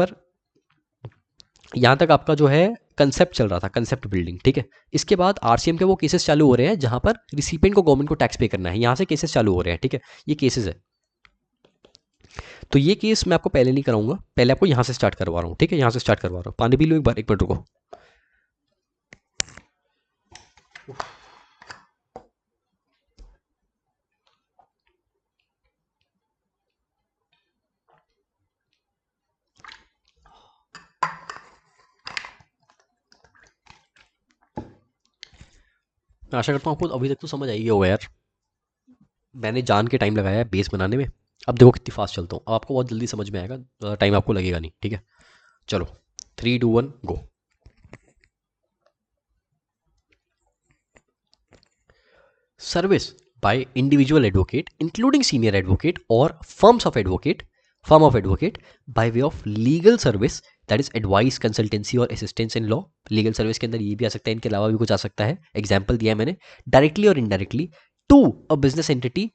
तक आपका जो है कंसेप्ट चल रहा था, कंसेप्ट बिल्डिंग, ठीक है। इसके बाद RCM के वो केसेस चालू हो रहे हैं जहाँ पर रिसिपिएंट को गवर्नमेंट को टैक्स पे करना है, यहाँ से केसेस चालू हो रहे हैं, ठीक है, ये केसेस है। तो ये केस मैं आपको पहले नहीं कराऊंगा, पहले आपको यहाँ से स्टार्ट करवा रहा हूँ, ठीक है, यहाँ से स्टार्ट करवा रहा हूँ। पानी पी लो एक बार, एक मिनट रुको। मैं आशा करता हूँ आपको अभी तक तो समझ आई होगा यार, मैंने जान के टाइम लगाया है बेस बनाने में। अब देखो कितनी फास्ट चलता हूँ, अब आपको बहुत जल्दी समझ में आएगा, ज़्यादा टाइम आपको लगेगा नहीं, ठीक है। चलो 3, 2, 1 go. Service by individual advocate including senior advocate और firm of advocate by way of legal service, that is advice, consultancy और assistance in law. Legal service के अंदर ये भी आ सकता है, इनके अलावा भी कुछ आ सकता है, एग्जाम्पल दिया है मैंने। डायरेक्टली और indirectly to a business entity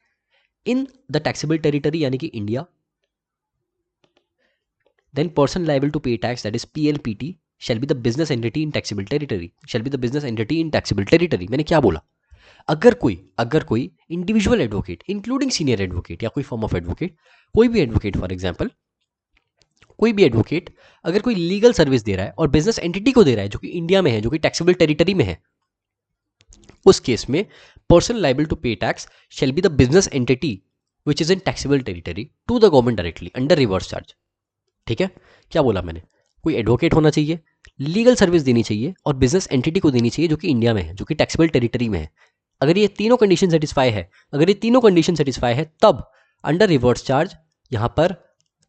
in the taxable territory यानी कि India, then person liable to pay tax that is PLPT shall be the business entity in taxable territory. मैंने क्या बोला, अगर कोई individual advocate including senior advocate या कोई form of advocate, कोई भी एडवोकेट फॉर एग्जांपल, कोई भी एडवोकेट अगर कोई लीगल सर्विस दे रहा है और बिजनेस एंटिटी को दे रहा है जो कि इंडिया में है, जो कि टैक्सेबल टेरिटरी में है, उस केस में person liable to pay tax shall be the business entity which is in taxable territory to the government directly under reverse charge, ठीक है। क्या बोला मैंने, कोई एडवोकेट होना चाहिए, लीगल सर्विस देनी चाहिए और बिजनेस एंटिटी को देनी चाहिए जो कि इंडिया में है, जो कि टैक्सेबल टेरिटरी में है। अगर ये तीनों कंडीशन सेटिस्फाई है, तब अंडर रिवर्स चार्ज यहां पर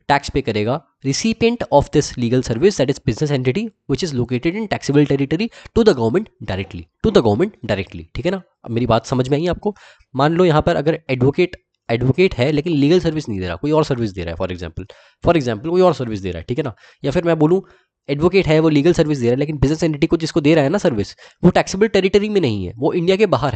टैक्स पे करेगा recipient of this legal service that is business entity which is located in taxable territory to the government directly, ठीक है ना। अब मेरी बात समझ में आई आपको। मान लो यहां पर अगर एडवोकेट है लेकिन लीगल सर्विस नहीं दे रहा, कोई और सर्विस दे रहा है, फॉर एग्जाम्पल कोई और सर्विस दे रहा है, ठीक है ना। या फिर मैं बोलूँ एडवोकेट है, वो लीगल सर्विस दे रहा है, लेकिन बिजनेस एंटिटी को जिसको दे रहा है ना सर्विस, वो टैक्सेबल टेरिटरी में नहीं है, वो इंडिया के बाहर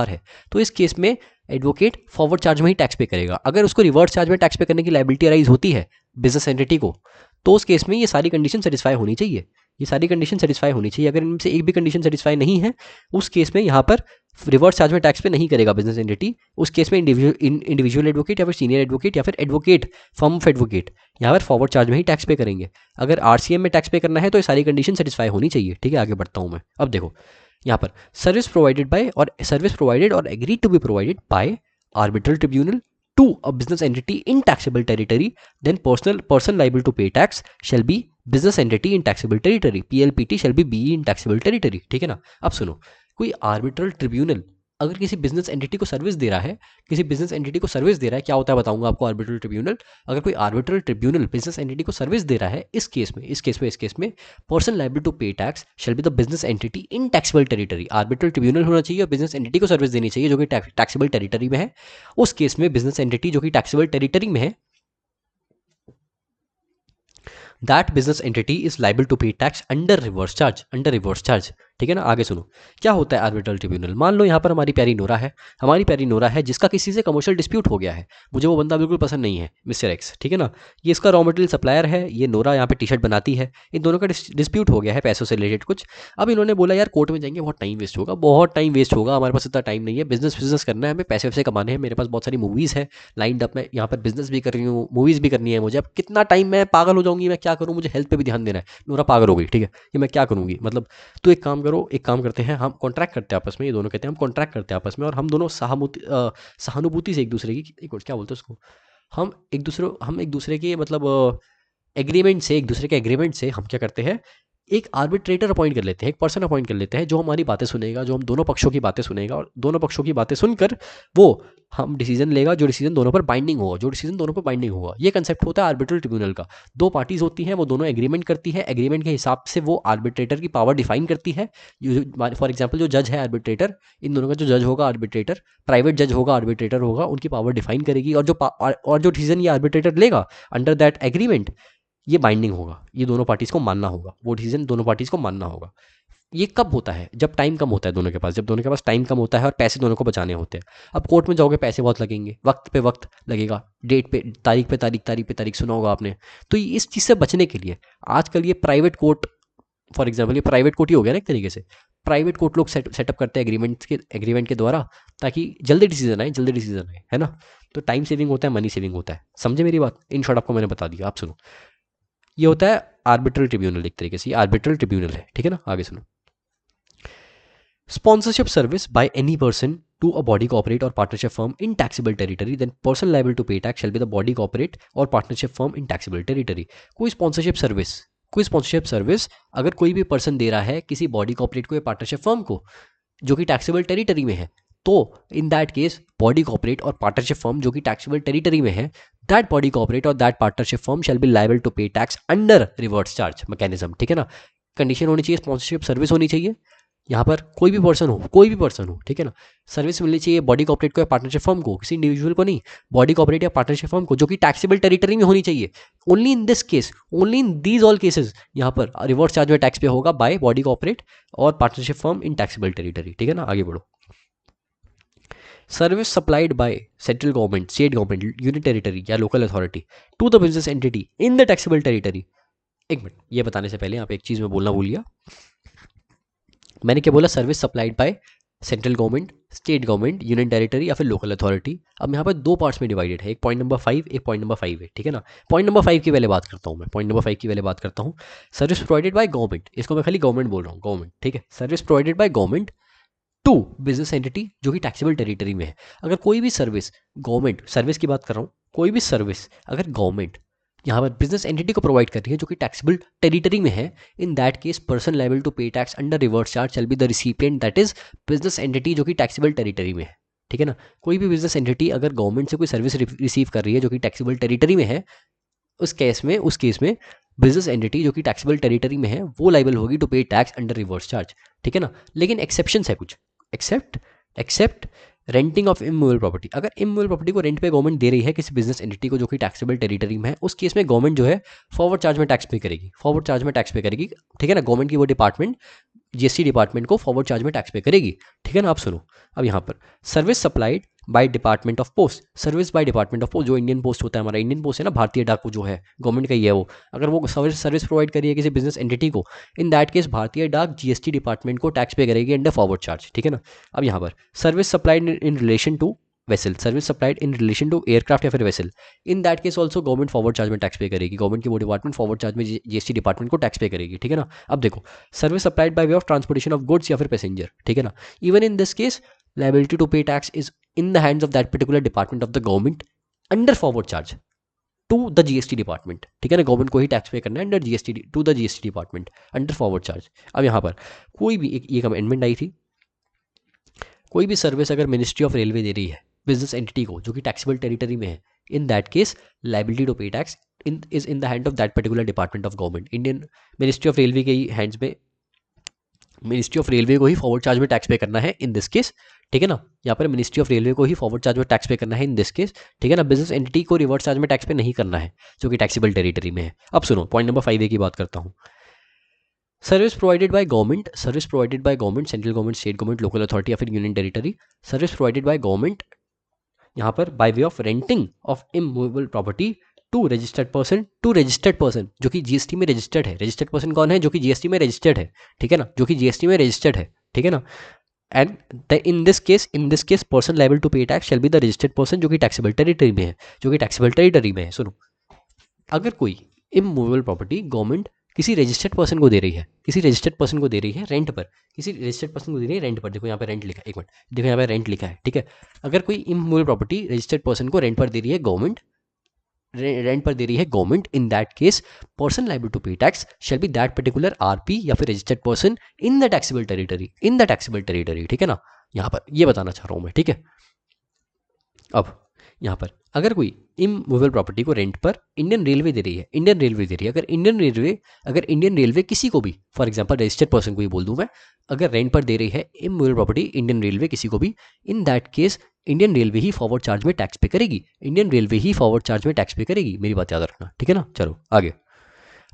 है, तो इस केस में एडवोकेट फॉरवर्ड चार्ज में ही टैक्स पे करेगा। अगर उसको रिवर्स चार्ज में टैक्स पे करने की लायबिलिटी अराइज होती है बिजनेस एंटिटी को, तो उस केस में ये सारी कंडीशन सेटिस्फाई होनी चाहिए, अगर इनसे एक भी कंडीशन सेटिस्फाई नहीं है, उस केस में यहाँ पर रिवर्स चार्ज में टैक्स पे नहीं करेगा बिजनेस एंटिटी। उस केस में इंडिविजुअल एडवोकेट या फिर सीनियर एडवोकेट या फिर एडवोकेट, फर्म ऑफ एडवोकेट, यहाँ पर फॉरवर्ड चार्ज में ही टैक्स पे करेंगे। अगर RCM में टैक्स पे करना है तो ये सारी कंडीशन सेटिस्फाई होनी चाहिए, ठीक है। आगे बढ़ता हूँ मैं। अब देखो यहाँ पर सर्विस प्रोवाइडेड और agreed to be provided by arbitral tribunal to a business entity in taxable territory, then person liable to pay tax shall be business entity in taxable territory, PLPT shall be BE in taxable territory, ठीक है ना। अब सुनो, कोई arbitral tribunal अगर किसी business entity को service दे रहा है, किसी बिजनेस एंटिटी को सर्विस दे रहा है, क्या होता है बताऊंगा आपको आर्बिट्रल ट्रिब्यूनल। अगर कोई आर्बिट्रल ट्रिब्यूनल बिजनेस एंटिटी को सर्विस दे रहा है, इस केस में person liable to pay tax shall be the business entity in taxable territory. Arbitral tribunal होना चाहिए और बिजनेस एंटिटी को सर्विस देनी चाहिए जो कि टैक्सेबल टेरिटरी में है। उस केस में बिजनेस एंटिटी जो कि टैक्सेबल टेरिटरी में है, that business entity is liable to pay tax under reverse charge. ठीक है ना। आगे सुनो क्या होता है आर्बिट्रल ट्रिब्यूनल। मान लो यहाँ पर हमारी प्यारी नोरा है जिसका किसी से कमर्शियल डिस्प्यूट हो गया है। मुझे वो बंदा बिल्कुल पसंद नहीं है, मिस्टर एक्स, ठीक है ना। ये इसका रॉ मटेरियल सप्लायर है, ये नोरा यहाँ पे टी शर्ट बनाती है, इन दोनों का डिस्प्यूट हो गया है पैसों से रिलेटेड कुछ। अब इन्होंने बोला यार कोर्ट में जाएंगे, बहुत टाइम वेस्ट होगा, हमारे पास इतना टाइम नहीं है, बिजनेस करना है, हमें पैसे वैसे कमाने हैं, मेरे पास बहुत सारी मूवीज़ है लाइंड अप, मैं यहाँ पर बिजनेस भी कर रही हूँ, मूवीज़ भी करनी है मुझे, अब कितना टाइम, मैं पागल हो जाऊंगी, मैं क्या करूँ, मुझे हेल्थ पे भी ध्यान देना है। नोरा पागल हो गई, ठीक है, ये मैं क्या करूँगी, मतलब तो एक काम करते हैं, हम कॉन्ट्रैक्ट करते हैं आपस में, ये दोनों कहते हैं हम कॉन्ट्रैक्ट करते हैं आपस में, और हम दोनों सहानुभूति से एक दूसरे की, क्या बोलते हैं उसको, हम एक दूसरे के मतलब एक दूसरे के एग्रीमेंट से हम क्या करते हैं, एक आर्बिट्रेटर अपॉइंट कर लेते हैं, एक पर्सन अपॉइंट कर लेते हैं जो हमारी बातें सुनेगा, जो हम दोनों पक्षों की बातें सुनेगा, और दोनों पक्षों की बातें सुनकर वो हम डिसीजन लेगा, जो डिसीजन दोनों पर बाइंडिंग होगा। ये कंसेप्ट होता है आर्बिट्रल ट्रिब्यूनल का। दो पार्टीज होती हैं, वो दोनों एग्रीमेंट करती है, एग्रीमेंट के हिसाब से वो आर्बिट्रेटर की पावर डिफाइन करती है। फॉर एग्जाम्पल जो जज है आर्बिट्रेटर, इन दोनों का जो जज होगा आर्बिट्रेटर, प्राइवेट जज होगा आर्बिट्रेटर होगा, उनकी पावर डिफाइन करेगी, और जो डिसीजन ये आर्बिट्रेटर लेगा अंडर दैट एग्रीमेंट, ये बाइंडिंग होगा, ये दोनों पार्टीज को मानना होगा, वो डिसीजन दोनों पार्टीज को मानना होगा। ये कब होता है, जब टाइम कम होता है दोनों के पास, जब दोनों के पास टाइम कम होता है और पैसे दोनों को बचाने होते हैं। अब कोर्ट में जाओगे, पैसे बहुत लगेंगे, वक्त पे वक्त लगेगा, डेट पे तारीख सुना होगा आपने। तो इस चीज़ से बचने के लिए आजकल ये प्राइवेट कोर्ट, फॉर एग्जाम्पल ये प्राइवेट कोर्ट ही हो गया ना एक तरीके से, प्राइवेट कोर्ट लोग सेटअप करते हैं एग्रीमेंट के द्वारा, ताकि जल्दी डिसीजन आए, है ना। तो टाइम सेविंग होता है, मनी सेविंग होता है, समझे मेरी बात। इन शॉर्ट आपको मैंने बता दिया, आप सुनो। ये होता है आर्बिट्रल ट्रिब्यूनल, एक तरीके से ये आर्बिट्रल ट्रिब्यूनल है, ठीक है ना। आगे सुनो। Sponsorship service by any person to a body corporate or partnership firm in taxable territory, then person liable to pay tax shall be the body corporate or partnership firm in taxable territory। कोई sponsorship service अगर कोई भी person दे रहा है किसी body corporate को या partnership firm को जो कि टैक्सेबल टेरिटरी में है, तो in that case body corporate और पार्टनरशिप फर्म जो कि टैक्सेबल टेरिटरी में है, दैट बॉडी कॉर्पोरेट और that partnership firm shall be liable to pay tax under reverse charge mechanism, ठीक है ना। कंडीशन होनी चाहिए, स्पॉन्सरशिप सर्विस होनी चाहिए, यहाँ पर कोई भी पर्सन हो, ठीक है ना। सर्विस मिलनी चाहिए बॉडी कॉर्पोरेट को या पार्टनरशिप फर्म को, किसी इंडिविजुअल को नहीं, बॉडी कॉर्पोरेट या पार्टनरशिप फर्म को, जो कि टैक्सेबल टेरिटरी में होनी चाहिए। Only in this case, only in these all cases यहाँ पर रिवर्स चार्ज में टैक्स पे होगा बाय बॉडी कॉर्पोरेट और partnership firm in taxable territory, ठीक है ना। आगे बढ़ो। Service supplied by central government, state government, union territory या local authority to the business entity in the taxable territory. एक मिनट, ये बताने से पहले यहाँ पे एक चीज़ मैं बोलना भूल गया। मैंने क्या बोला, service supplied by central government, state government, union territory या फिर लोकल अथॉरिटी। अब यहाँ पर दो पार्ट्स में डिवाइडेड है, एक पॉइंट नंबर 5, एक पॉइंट नंबर 5 है, ठीक है ना। पॉइंट नंबर 5 की पहले बात करता हूँ सर्विस प्रोवाइडेड बाय गवर्नमेंट, इसको मैं खाली गवर्नमेंट बोल रहा हूँ, गवर्नमेंट, ठीक है। Service provided by government to business entity जो कि टैक्सेबल टेरिटरी में है। अगर कोई भी सर्विस गवर्नमेंट, सर्विस की बात कर रहा हूँ, कोई भी सर्विस अगर गवर्नमेंट यहाँ पर बिजनेस एंटिटी को प्रोवाइड कर रही है जो कि टैक्सेबल टेरिटरी में है, in that case person liable to pay tax under reverse charge shall be the recipient, that is business entity जो कि टैक्सेबल टेरिटरी में है, ठीक है ना। कोई भी बिजनेस एंटिटी अगर गवर्नमेंट से कोई सर्विस रिसीव कर रही है जो कि टैक्सेबल टेरिटरी में है, उस केस में बिजनेस एंटिटी जो कि टैक्सेबल टेरिटरी में है वो लायबल होगी to pay tax under reverse charge, ठीक है ना। लेकिन एक्सेप्शन है कुछ, except renting of immovable property. अगर इमूवेबल प्रॉपर्टी को रेंट पे गवर्नमेंट दे रही है किसी बिजनेस एंटिटी को जो कि टैक्सेबल टेरिटरी में है, उस केस में गवर्नमेंट जो है फॉरवर्ड चार्ज में टैक्स पे करेगी, ठीक है ना। गवर्नमेंट की वो डिपार्टमेंट, जीएसटी डिपार्टमेंट को फॉरवर्ड चार्ज में टैक्स पे करेगी, ठीक है ना। आप सुनो अब यहाँ पर service supplied by department of post, service by department of post, जो इंडियन पोस्ट होता है हमारा, इंडियन पोस्ट है ना, भारतीय डाक जो है गवर्नमेंट का ही है वो, अगर वो सर्विस प्रोवाइड करी है किसी बिजनेस एंटिटी को, इन दैट केस भारतीय डाक जीएसटी डिपार्टमेंट को टैक्स पे करेगी अंडर फॉरवर्ड चार्ज, ठीक है ना। अब यहाँ पर service supplied in relation to vessel, service supplied in relation to aircraft या फिर vessel, in that case also government forward charge में टैक्स पे करेगी, गवर्नमेंट की वो डिपार्टमेंट फॉरवर्ड चार्ज में जीएसटी डिपार्टमेंट को टैक्स पे करेगी, ठीक है ना। अब देखो, service supplied by way of transportation of goods या फिर पैसेंजर, ठीक है ना, even in this case liability to pay tax is in the hands of that particular department of the government under forward charge to the GST department, ठीक है ना। Government को ही tax pay करना है under GST to the GST department under forward charge. अब यहाँ पर कोई भी एक अमेंडमेंट आई थी, कोई भी सर्विस अगर मिनिस्ट्री ऑफ रेलवे दे रही है बिजनेस एंटिटी को जो कि टैक्सेबल टेरिटरी में है, in that case liability to pay tax is in the hand of that particular department of government. Indian ministry of railway के ही हैंड्स में, मिनिस्ट्री ऑफ रेलवे को ही फॉरवर्ड चार्ज में टैक्स पे करना है इन दिस केस, ठीक है ना। यहाँ पर मिनिस्ट्री ऑफ रेलवे को ही फॉरवर्ड चार्ज में टैक्स पे करना है इन दिस केस, ठीक है ना। बिजनेस एंटिटी को रिवर्स चार्ज में टैक्स पे नहीं करना है जो कि टैक्सेबल टेरिटरी में है। अब सुनो पॉइंट नंबर 5A की बात करता हूँ। Service provided by government, service provided by government, central government, state government, local authority या फिर union territory, service provided by government यहाँ पर by way of renting of immovable property to registered person जो कि जीएसटी में registered है। Registered person कौन है? जो कि जीएसटी में रजिस्टर्ड है, ठीक है ना, जो कि जीएसटी में रजिस्टर्ड है, ठीक है ना। And in this case person liable to pay tax shall be the registered person जो कि टैक्सेबल टेरिटरी में है, जो कि टैक्सेबल टेरिटरी में है। सुनो, अगर कोई इमूवेबल प्रॉपर्टी गवर्नमेंट किसी रजिस्टर्ड पर्सन को दे रही है, किसी रजिस्टर्ड पर्सन को दे रही है रेंट पर, किसी रजिस्टर्ड पर्सन को दे रही है रेंट पर, देखो यहाँ पे रेंट लिखा है, एक मिनट देखो यहाँ पे रेंट लिखा है, ठीक है। अगर कोई इमूवेबल प्रॉपर्टी रजिस्टर्ड पर्सन को रेंट पर दे रही है गवर्नमेंट, रेंट पर दे रही है government, in that case person liable to pay tax shall be that particular RP या फिर registered person in the taxable territory, in the taxable territory, ठीक है ना। यहाँ पर ये बताना चाह रहा हूँ मैं, ठीक है। अब यहाँ पर अगर कोई इमूवेबल प्रॉपर्टी को रेंट पर इंडियन रेलवे दे रही है, इंडियन रेलवे दे रही है, अगर इंडियन रेलवे किसी को भी, फॉर एग्जांपल रजिस्टर्ड पर्सन को ही बोल दूं मैं, अगर रेंट पर दे रही है इमूवेबल प्रॉपर्टी इंडियन रेलवे किसी को भी, इन that case Indian railway he forward charge में टैक्स पे करेगी, इंडियन रेलवे ही फॉरवर्ड चार्ज में टैक्स पे करेगी, मेरी बात याद रखना, ठीक है ना। चलो आगे,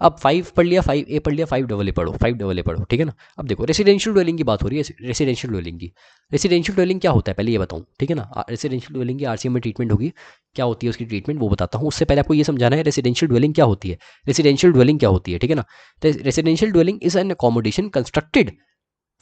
अब 5 पढ़ लिया, 5A पढ़ लिया, 5AA पढ़ो, 5AA पढ़ो, ठीक है ना। अब देखो रेसिडेंशियल ड्वेलिंग की बात हो रही है, रेसिडेंशियल ड्वेलिंग की। रेसिडेंशियल ड्वेलिंग क्या होता है पहले ये बताऊं, ठीक है ना। रेसिडेंशियल ड्वेलिंग की आरसीएम में ट्रीटमेंट होगी, क्या होती है उसकी ट्रीटमेंट वो बताता हूँ। उससे पहले आपको ये समझाना है रेसिडेंशियल ड्वेलिंग क्या होती है, रेसिडेंशियल ड्वेलिंग क्या होती है, ठीक है ना। तो residential dwelling is an accommodation constructed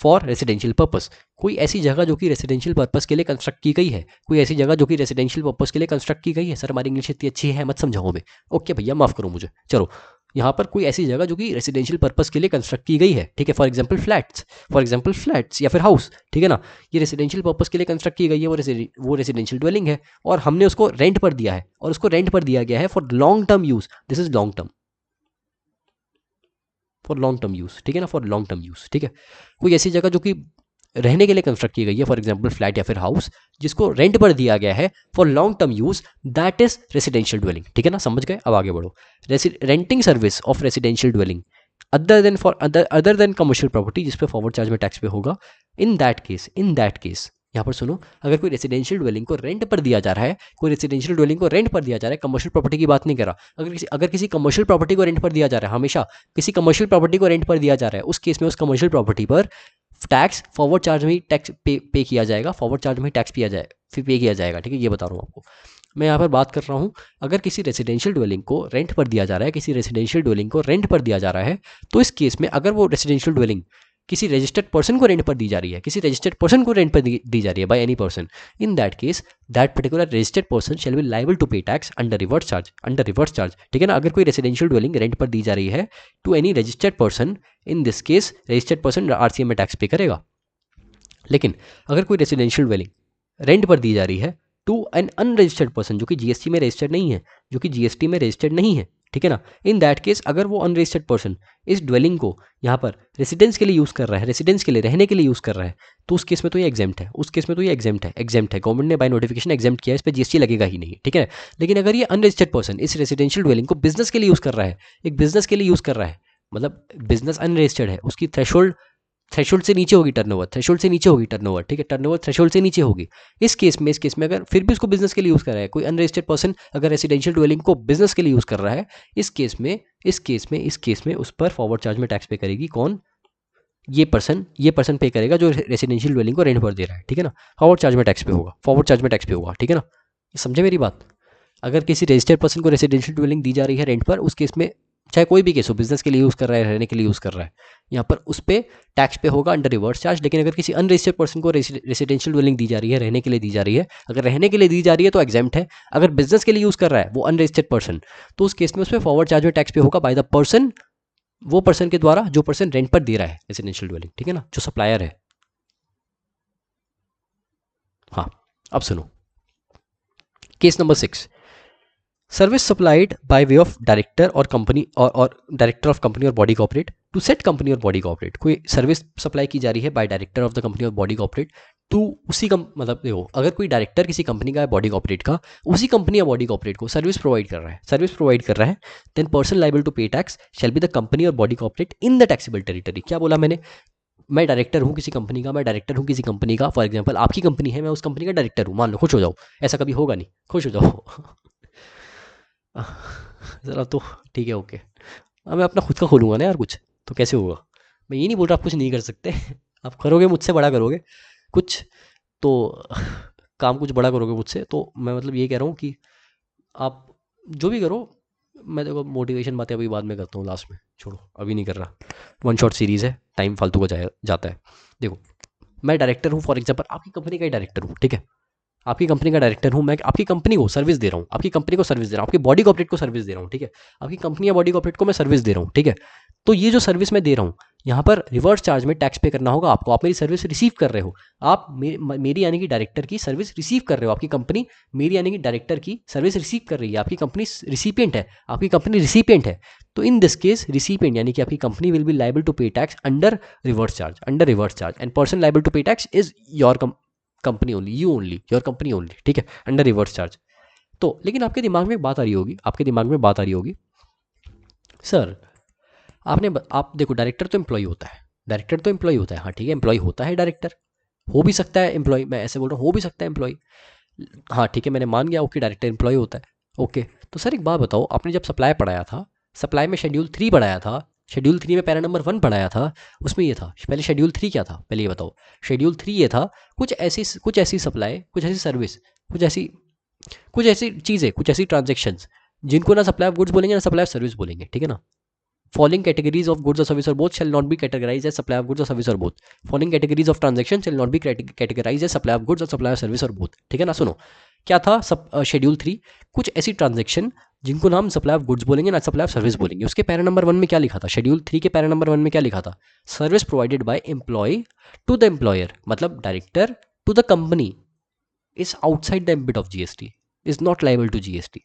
for residential purpose, कोई ऐसी जगह जो कि रेसिडेंशियल पर्पस के लिए कंस्ट्रक्ट की गई है, कोई ऐसी जगह जो कि रेसिडेंशियल पर्पस के लिए कंस्ट्रक्ट की गई है। सर हमारी इंग्लिश इतनी अच्छी है मत समझाओ मैं, ओके भैया माफ करो मुझे। चलो, यहाँ पर कोई ऐसी जगह जो कि रेसिडेंशियल पर्पस के लिए कंस्ट्रक्ट की गई है, ठीक है। फॉर एग्जांपल फ्लैट्स या फिर हाउस, ठीक है ना। ये रेसिडेंशियल पर्पस के लिए कंस्ट्रक्ट की गई है, वो रेसिडेंशियल ड्वेलिंग है और हमने उसको रेंट पर दिया है, और उसको रेंट पर दिया गया है for long term use, this is long term, for long term use, ठीक है ना, फॉर लॉन्ग टर्म यूज, ठीक है। कोई ऐसी जगह जो कि रहने के लिए कंस्ट्रक्ट की गई है, फॉर एग्जांपल फ्लैट या फिर हाउस, जिसको रेंट पर दिया गया है for long term use, that is residential dwelling, ठीक है ना, समझ गए। अब आगे बढ़ो, renting service of residential dwelling other than commercial property जिस पे फॉरवर्ड चार्ज में टैक्स पे होगा, इन दैट केस यहाँ पर सुनो, अगर कोई रेसिडेंशियल ड्वेलिंग को रेंट पर दिया जा रहा है, कोई रेसिडेंशियल ड्वेलिंग को रेंट पर दिया जा रहा है, कमर्शियल प्रॉपर्टी की बात नहीं कर रहा, अगर किसी कमर्शियल प्रॉपर्टी को रेंट पर दिया जा रहा है, हमेशा किसी कमर्शियल प्रॉपर्टी को रेंट पर दिया जा रहा है, उस केस में उस कमर्शियल प्रॉपर्टी पर टैक्स फॉरवर्ड चार्ज में ही टैक्स पे किया जाएगा, फॉरवर्ड चार्ज में ही टैक्स फिर पे किया जाएगा, ठीक है। ये बता रहा हूँ आपको मैं, यहाँ पर बात कर रहा हूँ अगर किसी रेसिडेंशियल ड्वेलिंग को रेंट पर दिया जा रहा है, किसी रेसिडेंशियल ड्वेलिंग को रेंट पर दिया जा रहा है, तो इस केस में अगर वो रेसिडेंशियल ड्वेलिंग किसी रजिस्टर्ड पर्सन को रेंट पर दी जा रही है, किसी रजिस्टर्ड पर्सन को रेंट पर दी जा रही है by any person, in that case that particular registered person shall be liable to pay tax under reverse charge, ठीक है ना। अगर कोई रेसिडेंशियल ड्वेलिंग रेंट पर दी जा रही है to any registered person, in this case registered person RCM में टैक्स पे करेगा। लेकिन अगर कोई रेसिडेंशियल ड्वेलिंग रेंट पर दी जा रही है टू एन अनरजिस्टर्ड पर्सन जो कि जीएसटी में रजिस्टर्ड नहीं है, ठीक है ना, इन दैट केस अगर वो अनरजिस्टर्ड पर्सन इस ड्वेलिंग को यहाँ पर रेसिडेंस के लिए यूज कर रहा है, रेसिडेंस के लिए रहने के लिए यूज कर रहा है, तो उस केस में तो ये एग्जेम्प्ट है, गवर्नमेंट ने बाय नोटिफिकेशन एग्जेम्प्ट किया है, इस पर जीएसटी लगेगा ही नहीं, ठीक है। लेकिन अगर ये अनरजिस्टर्ड पर्सन इस रेसिडेंशियल ड्वेलिंग को बिजनेस के लिए यूज कर रहा है, एक बिजनेस के लिए यूज कर रहा है, मतलब बिजनेस अनरजिस्टर्ड है, उसकी थ्रेशोल्ड से नीचे होगी टर्नओवर, ठीक है, टर्नओवर थ्रेशोल्ड से नीचे होगी। इस केस में अगर फिर भी उसको बिजनेस के लिए यूज कर रहा है, कोई अनरजिस्टर्ड पर्सन अगर रेसिडेंशियल ड्वेलिंग को बिजनेस के लिए यूज कर रहा है, इस केस में उस पर फॉरवर्ड चार्ज में टैक्स पे करेगी कौन? ये पर्सन पे करेगा जो रेसिडेंशियल ड्वेलिंग को रेंट पर दे रहा है, ठीक है ना। फॉरवर्ड चार्ज में टैक्स पे होगा, ठीक है ना। समझे मेरी बात। अगर किसी रजिस्टर्ड पर्सन को रेसिडेंशियल ड्वेलिंग दी जा रही है रेंट पर, उस केस में चाहे कोई भी केस हो, बिजनेस के लिए यूज कर रहा है, रहने के लिए यूज कर रहा है, यहाँ पर उस पर टैक्स पे होगा अंडर रिवर्स चार्ज। लेकिन अगर किसी अनरजिस्टर्ड पर्सन को रेसिडेंशियल ड्वेलिंग दी जा रही है, रहने के लिए दी जा रही है, अगर रहने के लिए दी जा रही है तो एग्जेम्प्ट है। अगर बिजनेस के लिए यूज कर रहा है वो अनरजिस्टर्ड पर्सन, तो उस केस में उस पर फॉरवर्ड चार्ज में टैक्स पे होगा बाय द पर्सन, वो पर्सन के द्वारा जो पर्सन रेंट पर दे रहा है रेसिडेंशियल ड्वेलिंग, ठीक है ना, जो सप्लायर है। हाँ, अब सुनो case number 6, service supplied by way of director और कंपनी और डायरेक्टर ऑफ कंपनी और body corporate to set company और बॉडी कॉर्पोरेट। कोई सर्विस सप्लाई की जा रही है by director of the company और बॉडी कॉर्पोरेट टू उसी मतलब देखो, अगर कोई डायरेक्टर किसी कंपनी का है बॉडी कॉर्पोरेट का, उसी कंपनी या बॉडी कॉर्पोरेट को सर्विस प्रोवाइड कर रहा है then person liable to pay tax shall be the company और body corporate in the taxable territory. क्या बोला मैंने? मैं डायरेक्टर हूँ किसी कंपनी का, फॉर एग्जाम्पल आपकी कंपनी है, मैं उस कंपनी का डायरेक्टर हूँ, मान लो, खुश हो जाओ, ऐसा कभी होगा नहीं, खुश हो जाओ। ज़रा तो ठीक है, ओके। अब मैं अपना खुद का खोलूँगा ना यार कुछ, तो कैसे होगा? मैं ये नहीं बोल रहा आप कुछ नहीं कर सकते। आप करोगे मुझसे बड़ा करोगे कुछ, तो काम कुछ बड़ा करोगे मुझसे, तो मैं मतलब ये कह रहा हूँ कि आप जो भी करो, मैं देखो मोटिवेशन बातें अभी बाद में करता हूँ, लास्ट में, छोड़ो अभी नहीं कर रहा। वन शॉट सीरीज़ है, टाइम फालतू का जाता है। देखो, मैं डायरेक्टर हूँ, फॉर एग्जाम्पल आपकी कंपनी का ही डायरेक्टर हूँ, ठीक है, आपकी कंपनी का डायरेक्टर हूँ मैं, आपकी कंपनी को सर्विस दे रहा हूँ, आपकी बॉडी कॉर्पोरेट को सर्विस दे रहा हूँ, ठीक है, आपकी कंपनी या बॉडी कॉर्पोरेट को मैं सर्विस दे रहा हूँ, ठीक है। तो ये जो सर्विस मैं दे रहा हूँ, यहाँ पर रिवर्स चार्ज में टैक्स पे करना होगा आपको। आप मेरी सर्विस रिसीव कर रहे हो, आप मेरी यानी कि डायरेक्टर की सर्विस रिसीव कर रहे हो, आपकी कंपनी मेरी यानी कि डायरेक्टर की सर्विस रिसीव कर रही है, आपकी कंपनी रिसिपिएंट है, तो इन दिस केस रिसिपिएंट यानी कि आपकी company will be liable to pay tax under reverse charge and person liable to pay tax is your company only, your company only, ठीक है, अंडर रिवर्स चार्ज। तो लेकिन आपके दिमाग में बात आ रही होगी, सर आप देखो, डायरेक्टर तो एम्प्लॉय होता है, हाँ ठीक है, एम्प्लॉय होता है, डायरेक्टर हो भी सकता है एम्प्लॉय, मैं ऐसे बोल रहा हूँ, हो भी सकता है एम्प्लॉय, हाँ ठीक है, मैंने मान गया, ओके, डायरेक्टर एम्प्लॉय होता है, ओके। तो सर एक बात बताओ, आपने जब सप्लाई पढ़ाया था, सप्लाई में शेड्यूल 3 पढ़ाया था, शेड्यूल 3 में पैरा नंबर 1 पढ़ाया था, उसमें ये था, पहले शेड्यूल 3 क्या था, पहले ये बताओ। शेड्यूल 3 ये था, कुछ ऐसी सप्लाई, कुछ ऐसी सर्विस, कुछ ऐसी चीज़ें, कुछ ऐसी ट्रांजेक्शन्स जिनको ना सप्लाई ऑफ गुड्स बोलेंगे ना सप्लाई ऑफ सर्विस बोलेंगे, ठीक है ना। Following categories of goods or service or both shall not be categorized as supply of goods or service or both. Following categories of transaction shall not be categorized as supply of goods or supply of service or both. ठीक है ना। सुनो, क्या था schedule 3, कुछ ऐसी transaction जिनको नाम सप्लाई ऑफ गुड्स बोलेंगे ना सप्लाई ऑफ सर्विस बोलेंगे। उसके पैरा नंबर 1 में क्या लिखा था? शेड्यूल 3 के पैरा नंबर 1 में क्या लिखा था? Service provided by employee to the employer, मतलब director to the company is outside the ambit of GST, is not liable to GST.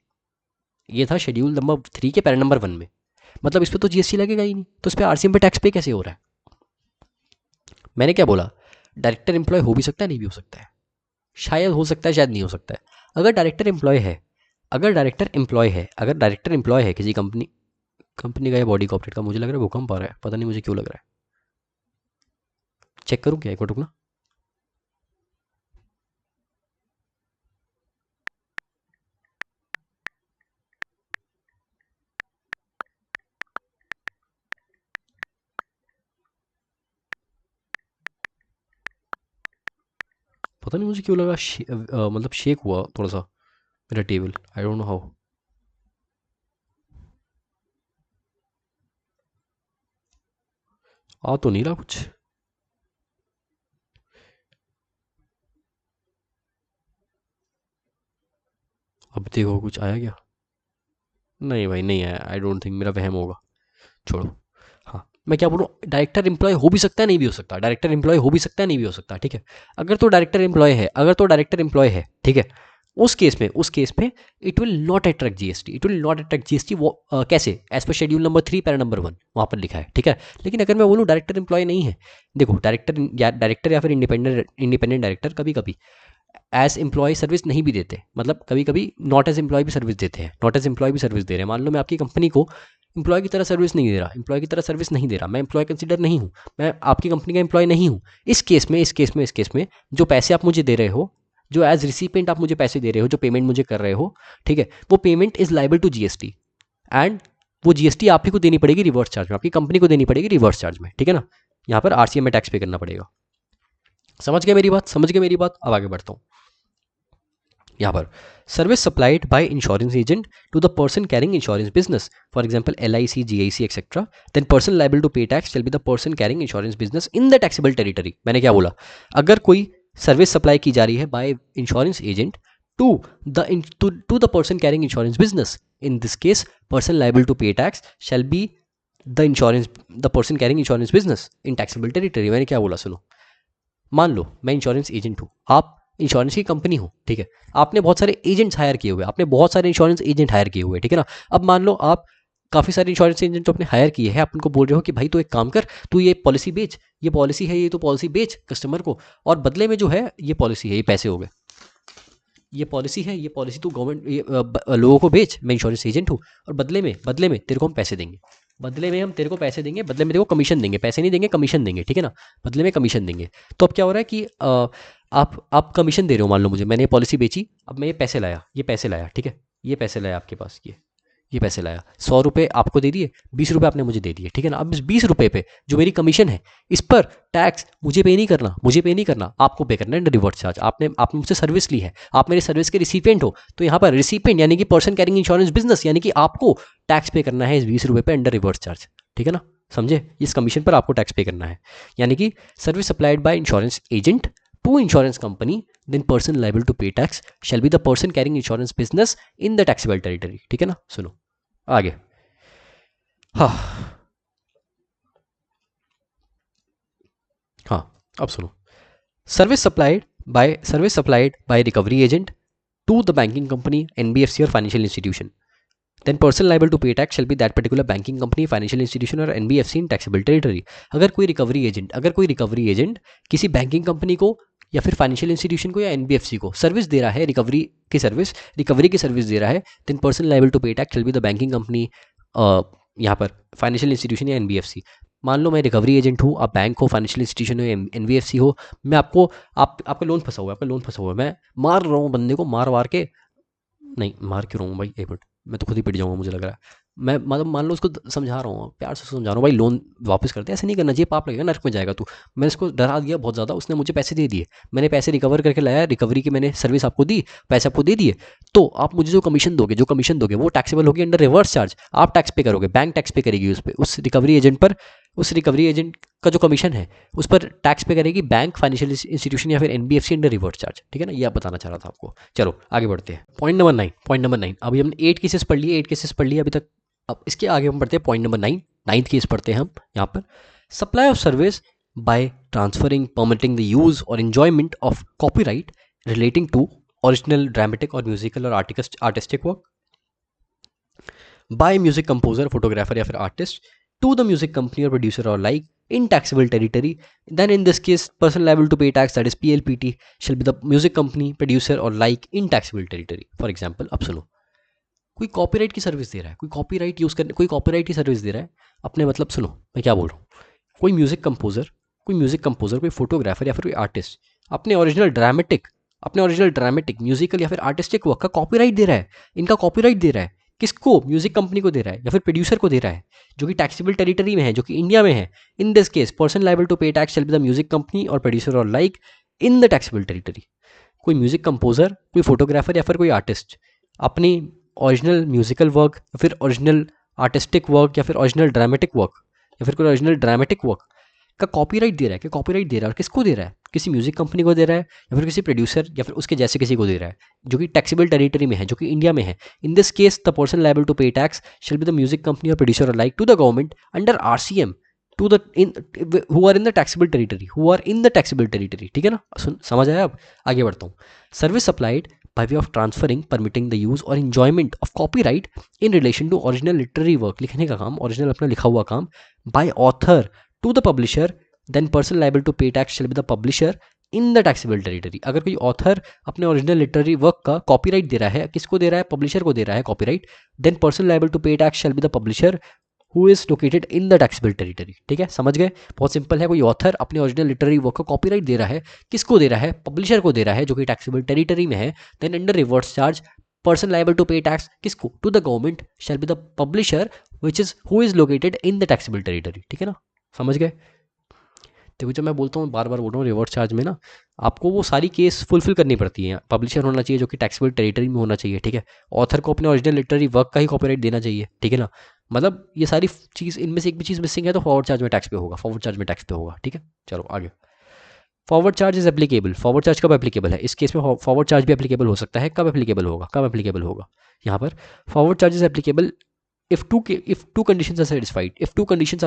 ये था शेड्यूल नंबर 3 के पैरा नंबर 1 में। मतलब इस पर तो जीएसटी लगेगा ही नहीं, तो इस पर आरसीएम पे टैक्स पे कैसे हो रहा है? मैंने क्या बोला? डायरेक्टर एम्प्लॉय हो भी सकता है, नहीं भी हो सकता है, शायद हो सकता है, शायद नहीं हो सकता है। अगर डायरेक्टर एम्प्लॉय है किसी कंपनी का या बॉडी कॉर्पोरेट का, मुझे लग रहा है भूकंप आ रहा है, पता नहीं मुझे क्यों लग रहा है, चेक करूँ क्या, एक मिनट रुकना। पता नहीं मुझे क्यों लगा मतलब शेक हुआ थोड़ा सा मेरा table, I don't know how. आ तो नहीं रहा कुछ। अब देखो कुछ आया क्या? नहीं भाई, नहीं आया, आई डोंट थिंक, मेरा वहम होगा, छोड़ो। हाँ, मैं क्या बोलूँ, डायरेक्टर एम्प्लॉय हो भी सकता है, नहीं भी हो सकता, ठीक है। अगर तो डायरेक्टर एम्प्लॉय है, ठीक है, उस केस में it will not attract GST. वो कैसे? As per schedule number 3 para number 1 वहाँ पर लिखा है, ठीक है। लेकिन अगर मैं बोलूँ डायरेक्टर एम्प्लॉय नहीं है, देखो डायरेक्टर या फिर इंडिपेंडेंट डायरेक्टर कभी कभी एज एम्प्लॉय सर्विस नहीं भी देते, मतलब कभी कभी नॉट एज एम्प्लॉय भी सर्विस देते हैं, दे रहे हैं। मान लो मैं आपकी कंपनी को एम्प्लॉय की तरह सर्विस नहीं दे रहा, मैं एम्प्लॉय कंसिडर नहीं हूँ, मैं आपकी कंपनी का एम्प्लॉय नहीं हूँ। इस केस में जो पैसे आप मुझे दे रहे हो, जो एज रिसिपेंट आप मुझे पैसे दे रहे हो, जो पेमेंट मुझे कर रहे हो, ठीक है, वो payment is liable to GST and वो जीएसटी आप ही को देनी पड़ेगी रिवर्स चार्ज में, आपकी कंपनी को देनी पड़ेगी रिवर्स चार्ज में, ठीक है ना। यहाँ पर आरसीएम में टैक्स पे करना पड़ेगा। समझ गए मेरी बात? अब आगे बढ़ता हूँ। यहाँ पर service supplied by insurance agent to the person carrying insurance business, for example LIC, GIC etcetera, then person liable to pay tax shall be the person carrying insurance business in the taxable territory. मैंने क्या बोला? अगर कोई service supply की जा रही है by insurance agent to the person carrying insurance business, in this case person liable to pay tax shall be the person carrying insurance business in taxable territory. मैंने क्या बोला? सुनो, मान लो मैं इंश्योरेंस एजेंट हूँ, आप इंश्योरेंस की कंपनी हो, ठीक है, आपने बहुत सारे एजेंट्स हायर किए हुए, आपने बहुत सारे इंश्योरेंस एजेंट हायर किए हुए, ठीक है ना। अब मान लो आप काफ़ी सारे इंश्योरेंस एजेंट तो अपने हायर किए हैं, आप उनको बोल रहे हो कि भाई तू एक काम कर, तू ये पॉलिसी बेच, ये पॉलिसी है, ये तो पॉलिसी बेच कस्टमर को, और बदले में जो है ये पॉलिसी है, ये पैसे हो गए, ये पॉलिसी है, ये पॉलिसी तू गवर्नमेंट लोगों को बेच, मैं इंश्योरेंस एजेंट हूँ, और बदले में तेरे को हम पैसे देंगे, बदले में हम तेरे को पैसे देंगे, बदले में तेरे को कमीशन देंगे, पैसे नहीं देंगे कमीशन देंगे, ठीक है ना, बदले में कमीशन देंगे। तो अब क्या हो रहा है कि आप कमीशन दे रहे हो, मान लो मुझे, मैंने ये पॉलिसी बेची, अब मैं ये पैसे लाया, ठीक है, ये पैसे लाया आपके पास, ये पैसे लाया, 100 रुपये आपको दे दिए, 20 रुपये आपने मुझे दे दिए, ठीक है ना। अब इस 20 रुपये पे जो मेरी कमीशन है, इस पर टैक्स मुझे पे नहीं करना, आपको पे करना है रिवर्स चार्ज। आपने मुझसे सर्विस ली है, आप मेरे सर्विस के रिसिपेंट हो, तो यहाँ पर रिसिपेंट यानी कि पर्सन कैरिंग इंश्योरेंस बिजनेस, यानी कि आपको टैक्स पे करना है इस 20 रुपये पे अंडर रिवर्स चार्ज, ठीक है ना, समझे, इस कमीशन पर आपको टैक्स पे करना है। यानी कि service supplied by insurance agent to insurance company, then person liable to pay tax shall be the person carrying insurance business in the taxable territory, ठीक है ना। सुनो आगे, हाँ अब सुनो, service supplied bye recovery agent to the banking company, NBFC or financial institution, then person liable to pay tax shall be that particular banking company, financial institution और NBFC in taxable territory। अगर कोई recovery agent किसी banking company को या फिर financial institution को या NBFC को सर्विस दे रहा है, रिकवरी की सर्विस दे रहा है, then person liable to pay tax shall be the banking company, यहाँ पर फाइनेंशियल इंस्टीट्यूशन या एनबीएफसी। मान लो मैं रिकवरी एजेंट हूँ, आप बैंक हो, फाइनेंशियल इंस्टीट्यूशन हो, एनबीएफसी हो, मैं आपका लोन फंसा हुआ है, मैं मार रहा हूँ बंदे को, मार के, नहीं मार क्यों रहा हूँ भाई, एक मिनट, मैं तो खुद ही पिट जाऊंगा मुझे लग रहा है। मैं मतलब मान लो उसको समझा रहा हूँ, प्यार से समझा रहा हूँ, भाई लोन वापस करते, ऐसे नहीं करना चाहिए, पाप लगेगा, नर्क में जाएगा तू। मैंने उसको डरा दिया बहुत ज़्यादा, उसने मुझे पैसे दे दिए, मैंने पैसे रिकवर करके लाया, रिकवरी की मैंने सर्विस आपको दी, पैसे आपको दे दिए, तो आप मुझे जो कमीशन दोगे वो टैक्सेबल होगी अंडर रिवर्स चार्ज, आप टैक्स पे करोगे, बैंक टैक्स पे करेगी उस पर, उस रिकवरी एजेंट का जो कमीशन है उस पर टैक्स पे करेगी बैंक, फाइनेंशियल इंस्टीट्यूशन या फिर एनबीएफसी अंडर रिवर्स चार्ज, ठीक है ना। ये आप बताना चाह रहा था आपको। चलो आगे बढ़ते हैं, पॉइंट नंबर 9। अभी हमने 8 केसेस पढ़ लिए अभी तक। अब इसके आगे हम पढ़ते हैं पॉइंट नंबर 9, 9th केस पढ़ते हैं हम यहाँ पर। Supply of service by transferring, permitting the use और enjoyment of copyright relating to original dramatic और म्यूजिकल और artistic work by music composer, photographer या फिर artist to the music company or producer or like in taxable territory, then in this case person liable to pay tax, that is PLPT, shall be the music company, producer or like in taxable territory। For example, अब सुनो, कोई copyright की service दे रहा है, कोई copyright use करने, कोई कॉपीराइट की सर्विस दे रहा है अपने, मतलब सुनो मैं क्या बोल रहा हूँ, कोई म्यूजिक कंपोजर, कोई फोटोग्राफर या फिर कोई आर्टिस्ट अपने ओरिजिनल ड्रामेटिक म्यूजिकल या फिर आर्टिस्टिक वर्क का कॉपीराइट दे रहा है, इनका कॉपीराइट दे रहा है, किसको, म्यूजिक कंपनी को दे रहा है या फिर प्रोड्यूसर को दे रहा है, जो कि टैक्सेबल टेरिटरी में है, जो कि इंडिया में है। In this case person liable to pay tax shall be the music company और प्रोड्यूसर और like in the taxable territory. कोई म्यूजिक कंपोजर, कोई फोटोग्राफर या फिर कोई आर्टिस्ट अपनी ओरिजिनल म्यूजिकल वर्क या फिर ओरिजिनल आर्टिस्टिक वर्क या फिर ओरिजिनल ड्रामेटिक वर्क या फिर कोई ओरिजिनल ड्रामेटिक वर्क का कॉपीराइट दे रहा है, और किसको दे रहा है, किसी म्यूजिक कंपनी को दे रहा है या फिर किसी प्रोड्यूसर या फिर उसके जैसे किसी को दे रहा है, जो कि टैक्सेबल टेरिटरी में है, जो कि इंडिया में है। In this case the person liable to pay tax shall be the music company और प्रोड्यूसर और like to the government under RCM to the who are in the taxable territory, ठीक है ना। समझ आया। अब आगे बढ़ता हूँ। Service supplied by way of transferring, permitting the use or enjoyment of copyright in relation to original literary work, लिखने का काम, ओरिजिनल अपना लिखा हुआ काम, by author to the publisher, then person liable to pay tax shall be the publisher in the taxable territory। अगर कोई author अपने ओरिजिनल लिटरेरी वर्क का कॉपीराइट दे रहा है, किसको दे रहा है, पब्लिशर को दे रहा है copyright, then person liable to pay tax shall be the publisher who is located in the taxable territory. ठीक है, समझ गए, बहुत सिंपल है। कोई ऑथर अपने ओरिजिनल लिटरेरी वर्क का कॉपीराइट दे रहा है, किसको दे रहा है, पब्लिशर को दे रहा है, जो कि टैक्सेबल टेरिटरी में है। Then under reverse charge person liable to pay tax किसको, to the government shall be the publisher which is who is located in the taxable territory. ठीक है ना, समझ गए। देखो जब मैं बोलता हूँ, बार बार बोल रहा हूँ, रिवर्स चार्ज में ना आपको वो सारी केस फुलफिल करनी पड़ती है। पब्लिशर होना चाहिए जो कि टैक्सेबल टेरिटरी में होना चाहिए, ठीक है। ऑथर को अपने ओरिजिनल लिटरेरी वर्क का ही कॉपीराइट देना चाहिए, ठीक है ना। मतलब ये सारी चीज़, इनमें से एक भी चीज़ मिसिंग है तो फॉरवर्ड चार्ज में टैक्स पे होगा, फॉरवर्ड चार्ज में टैक्स पे होगा। ठीक है, चलो आगे। Forward charge is applicable. Forward charge कब एप्लीकेबल है, इस केस में फॉरवर्ड चार्ज भी एप्लीकेबल हो सकता है। कब एप्लीकेबल होगा, यहाँ पर forward charge is applicable if two conditions are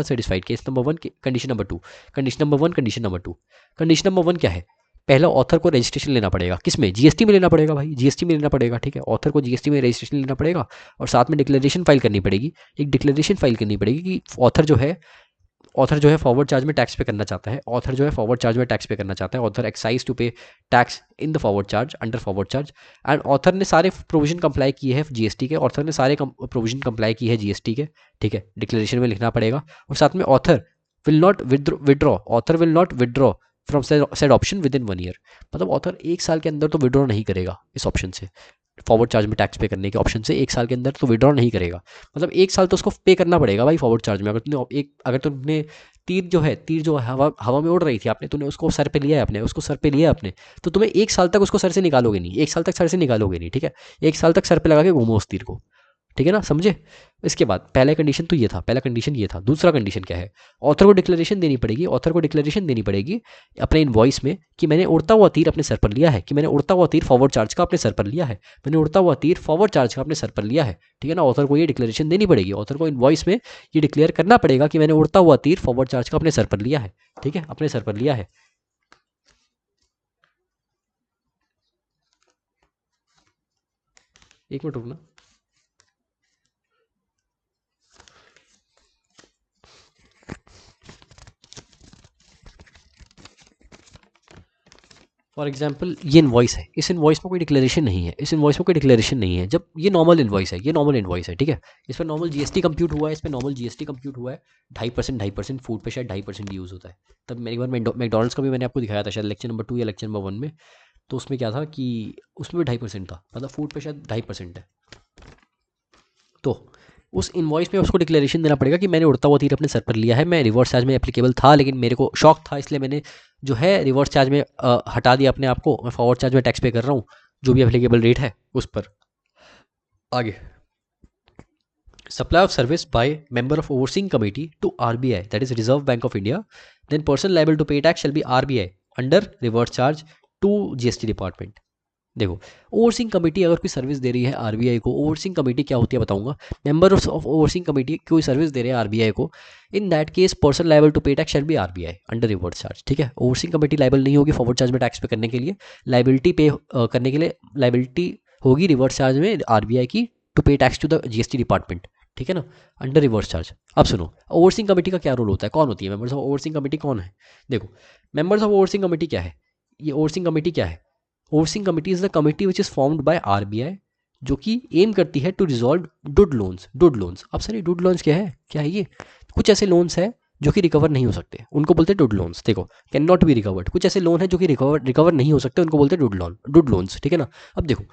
satisfied, case number 1, condition number 2, condition number 1, condition number 2। condition number 1 क्या है, पहला ऑथर को रजिस्ट्रेशन लेना पड़ेगा, किसमें, जीएसटी में लेना पड़ेगा भाई, जीएसटी में लेना पड़ेगा, ठीक है। ऑथर को जीएसटी में रजिस्ट्रेशन लेना पड़ेगा और साथ में डिक्लेरेशन फाइल करनी पड़ेगी। एक डिक्लेरेशन फाइल करनी पड़ेगी कि ऑथर जो है फॉरवर्ड चार्ज में टैक्स पे करना चाहता है, ऑथर जो है फॉरवर्ड चार्ज में टैक्स पे करना चाहता है, author excise to pay tax in the forward charge, under forward charge. And author ने सारे प्रोविजन कंप्लाई किए हैं जीएसटी के, ऑथर ने सारे प्रोविजन कंप्लाई की है जीएसटी के, ठीक है। डिक्लेरेशन में लिखना पड़ेगा और साथ में author will not withdraw from said option with in 1 year. मतलब ऑथर 1 साल के अंदर तो विदड्रॉ नहीं करेगा इस ऑप्शन से, फॉरवर्ड चार्ज में टैक्स पे करने के ऑप्शन से 1 साल के अंदर तो विड्रॉ नहीं करेगा। मतलब 1 साल तो उसको पे करना पड़ेगा भाई फॉरवर्ड चार्ज में। अगर तुमने तीर जो हवा में उड़ रही थी, तूने उसको सर पे लिया है, आपने तो तुम्हें 1 साल तक उसको सर से निकालोगे नहीं, 1 साल तक सर से निकालोगे नहीं, ठीक है। 1 साल तक सर पे लगा के घूमो उस तीर को, ठीक है ना, समझे। इसके बाद पहला कंडीशन तो ये था, दूसरा कंडीशन क्या है, ऑथर को डिक्लेरेशन देनी पड़ेगी अपने इनवॉइस में कि मैंने उड़ता हुआ तीर अपने सर पर लिया है, फॉरवर्ड चार्ज का अपने सर पर लिया है, ठीक है ना। ऑथर को ये डिक्लेरेशन देनी पड़ेगी, ऑथर को इनवॉइस में ये डिक्लेयर करना पड़ेगा कि मैंने उड़ता हुआ तीर फॉरवर्ड चार्ज का अपने सर पर लिया है, ठीक है, अपने सर पर लिया है। एक मिनट रुकना। फॉर एग्जाम्पल ये इनवॉइस है, इस इनवॉइस में कोई डिक्लेरेशन नहीं है, जब ये नॉर्मल इनवॉइस है, ठीक है। इस पर नॉर्मल जीएसटी कंप्यूट हुआ है, 2.5% फूड पे शायद 2.5% यूज़ होता है। तब मेरी बार मैकडॉनल्ड्स का भी मैंने आपको दिखाया था शायद लेक्चर नंबर 2 या लेक्चर नंबर 1 में, तो उसमें क्या था कि उसमें भी 2.5% था, मतलब फूड पे शायद 2.5% है। तो उस इनवॉइस में उसको डिक्लेरेशन देना पड़ेगा कि मैंने उड़ता हुआ तीर अपने सर पर लिया है, मैं रिवर्स चार्ज में एप्लीकेबल था लेकिन मेरे को शौक था, इसलिए मैंने जो है रिवर्स चार्ज में हटा दिया अपने आप को, मैं फॉरवर्ड चार्ज में टैक्स पे कर रहा हूँ, जो भी एप्लीकेबल रेट है उस पर। आगे, supply of service by member of overseeing committee to RBI, that is Reserve Bank of India, then person liable to pay tax shall be RBI under reverse charge to GST department. देखो, overseeing committee अगर कोई service दे रही है RBI को, overseeing committee क्या होती है बताऊंगा। मेंबर्स ऑफ ओवरसीइंग कमेटी कोई सर्विस दे रहे हैं आरबीआई को, in that case person liable to pay tax shall be RBI under reverse charge, ठीक है। ओवरसीइंग कमेटी लायबल नहीं होगी फॉरवर्ड चार्ज में टैक्स पे करने के लिए, लायबिलिटी पे करने के लिए लायबिलिटी होगी रिवर्स चार्ज में आरबीआई की to pay tax to the GST department, ठीक है ना, अंडर रिवर्स चार्ज। अब सुनो, ओवरसीइंग कमेटी का क्या रोल होता है, कौन होती है मेंबर्स ऑफ ओवरसीइंग कमेटी, कौन है। देखो, मेंबर्स ऑफ ओवरसीइंग कमेटी क्या है, ये ओवरसीइंग कमेटी क्या है, overseeing committee is the committee which is formed by RBI, जो कि एम करती है टू रिजॉल्व डुड लोन्स। अब सर ये डुड लोन्स क्या है ये, कुछ ऐसे लोन्स है जो कि रिकवर नहीं हो सकते, उनको बोलते हैं डुड लोन्स। देखो, कैन नॉट बी रिकवर्ड, कुछ ऐसे लोन है जो कि रिकवर नहीं हो सकते, उनको बोलते हैं डुड लोन्स, ठीक है ना। अब देखो,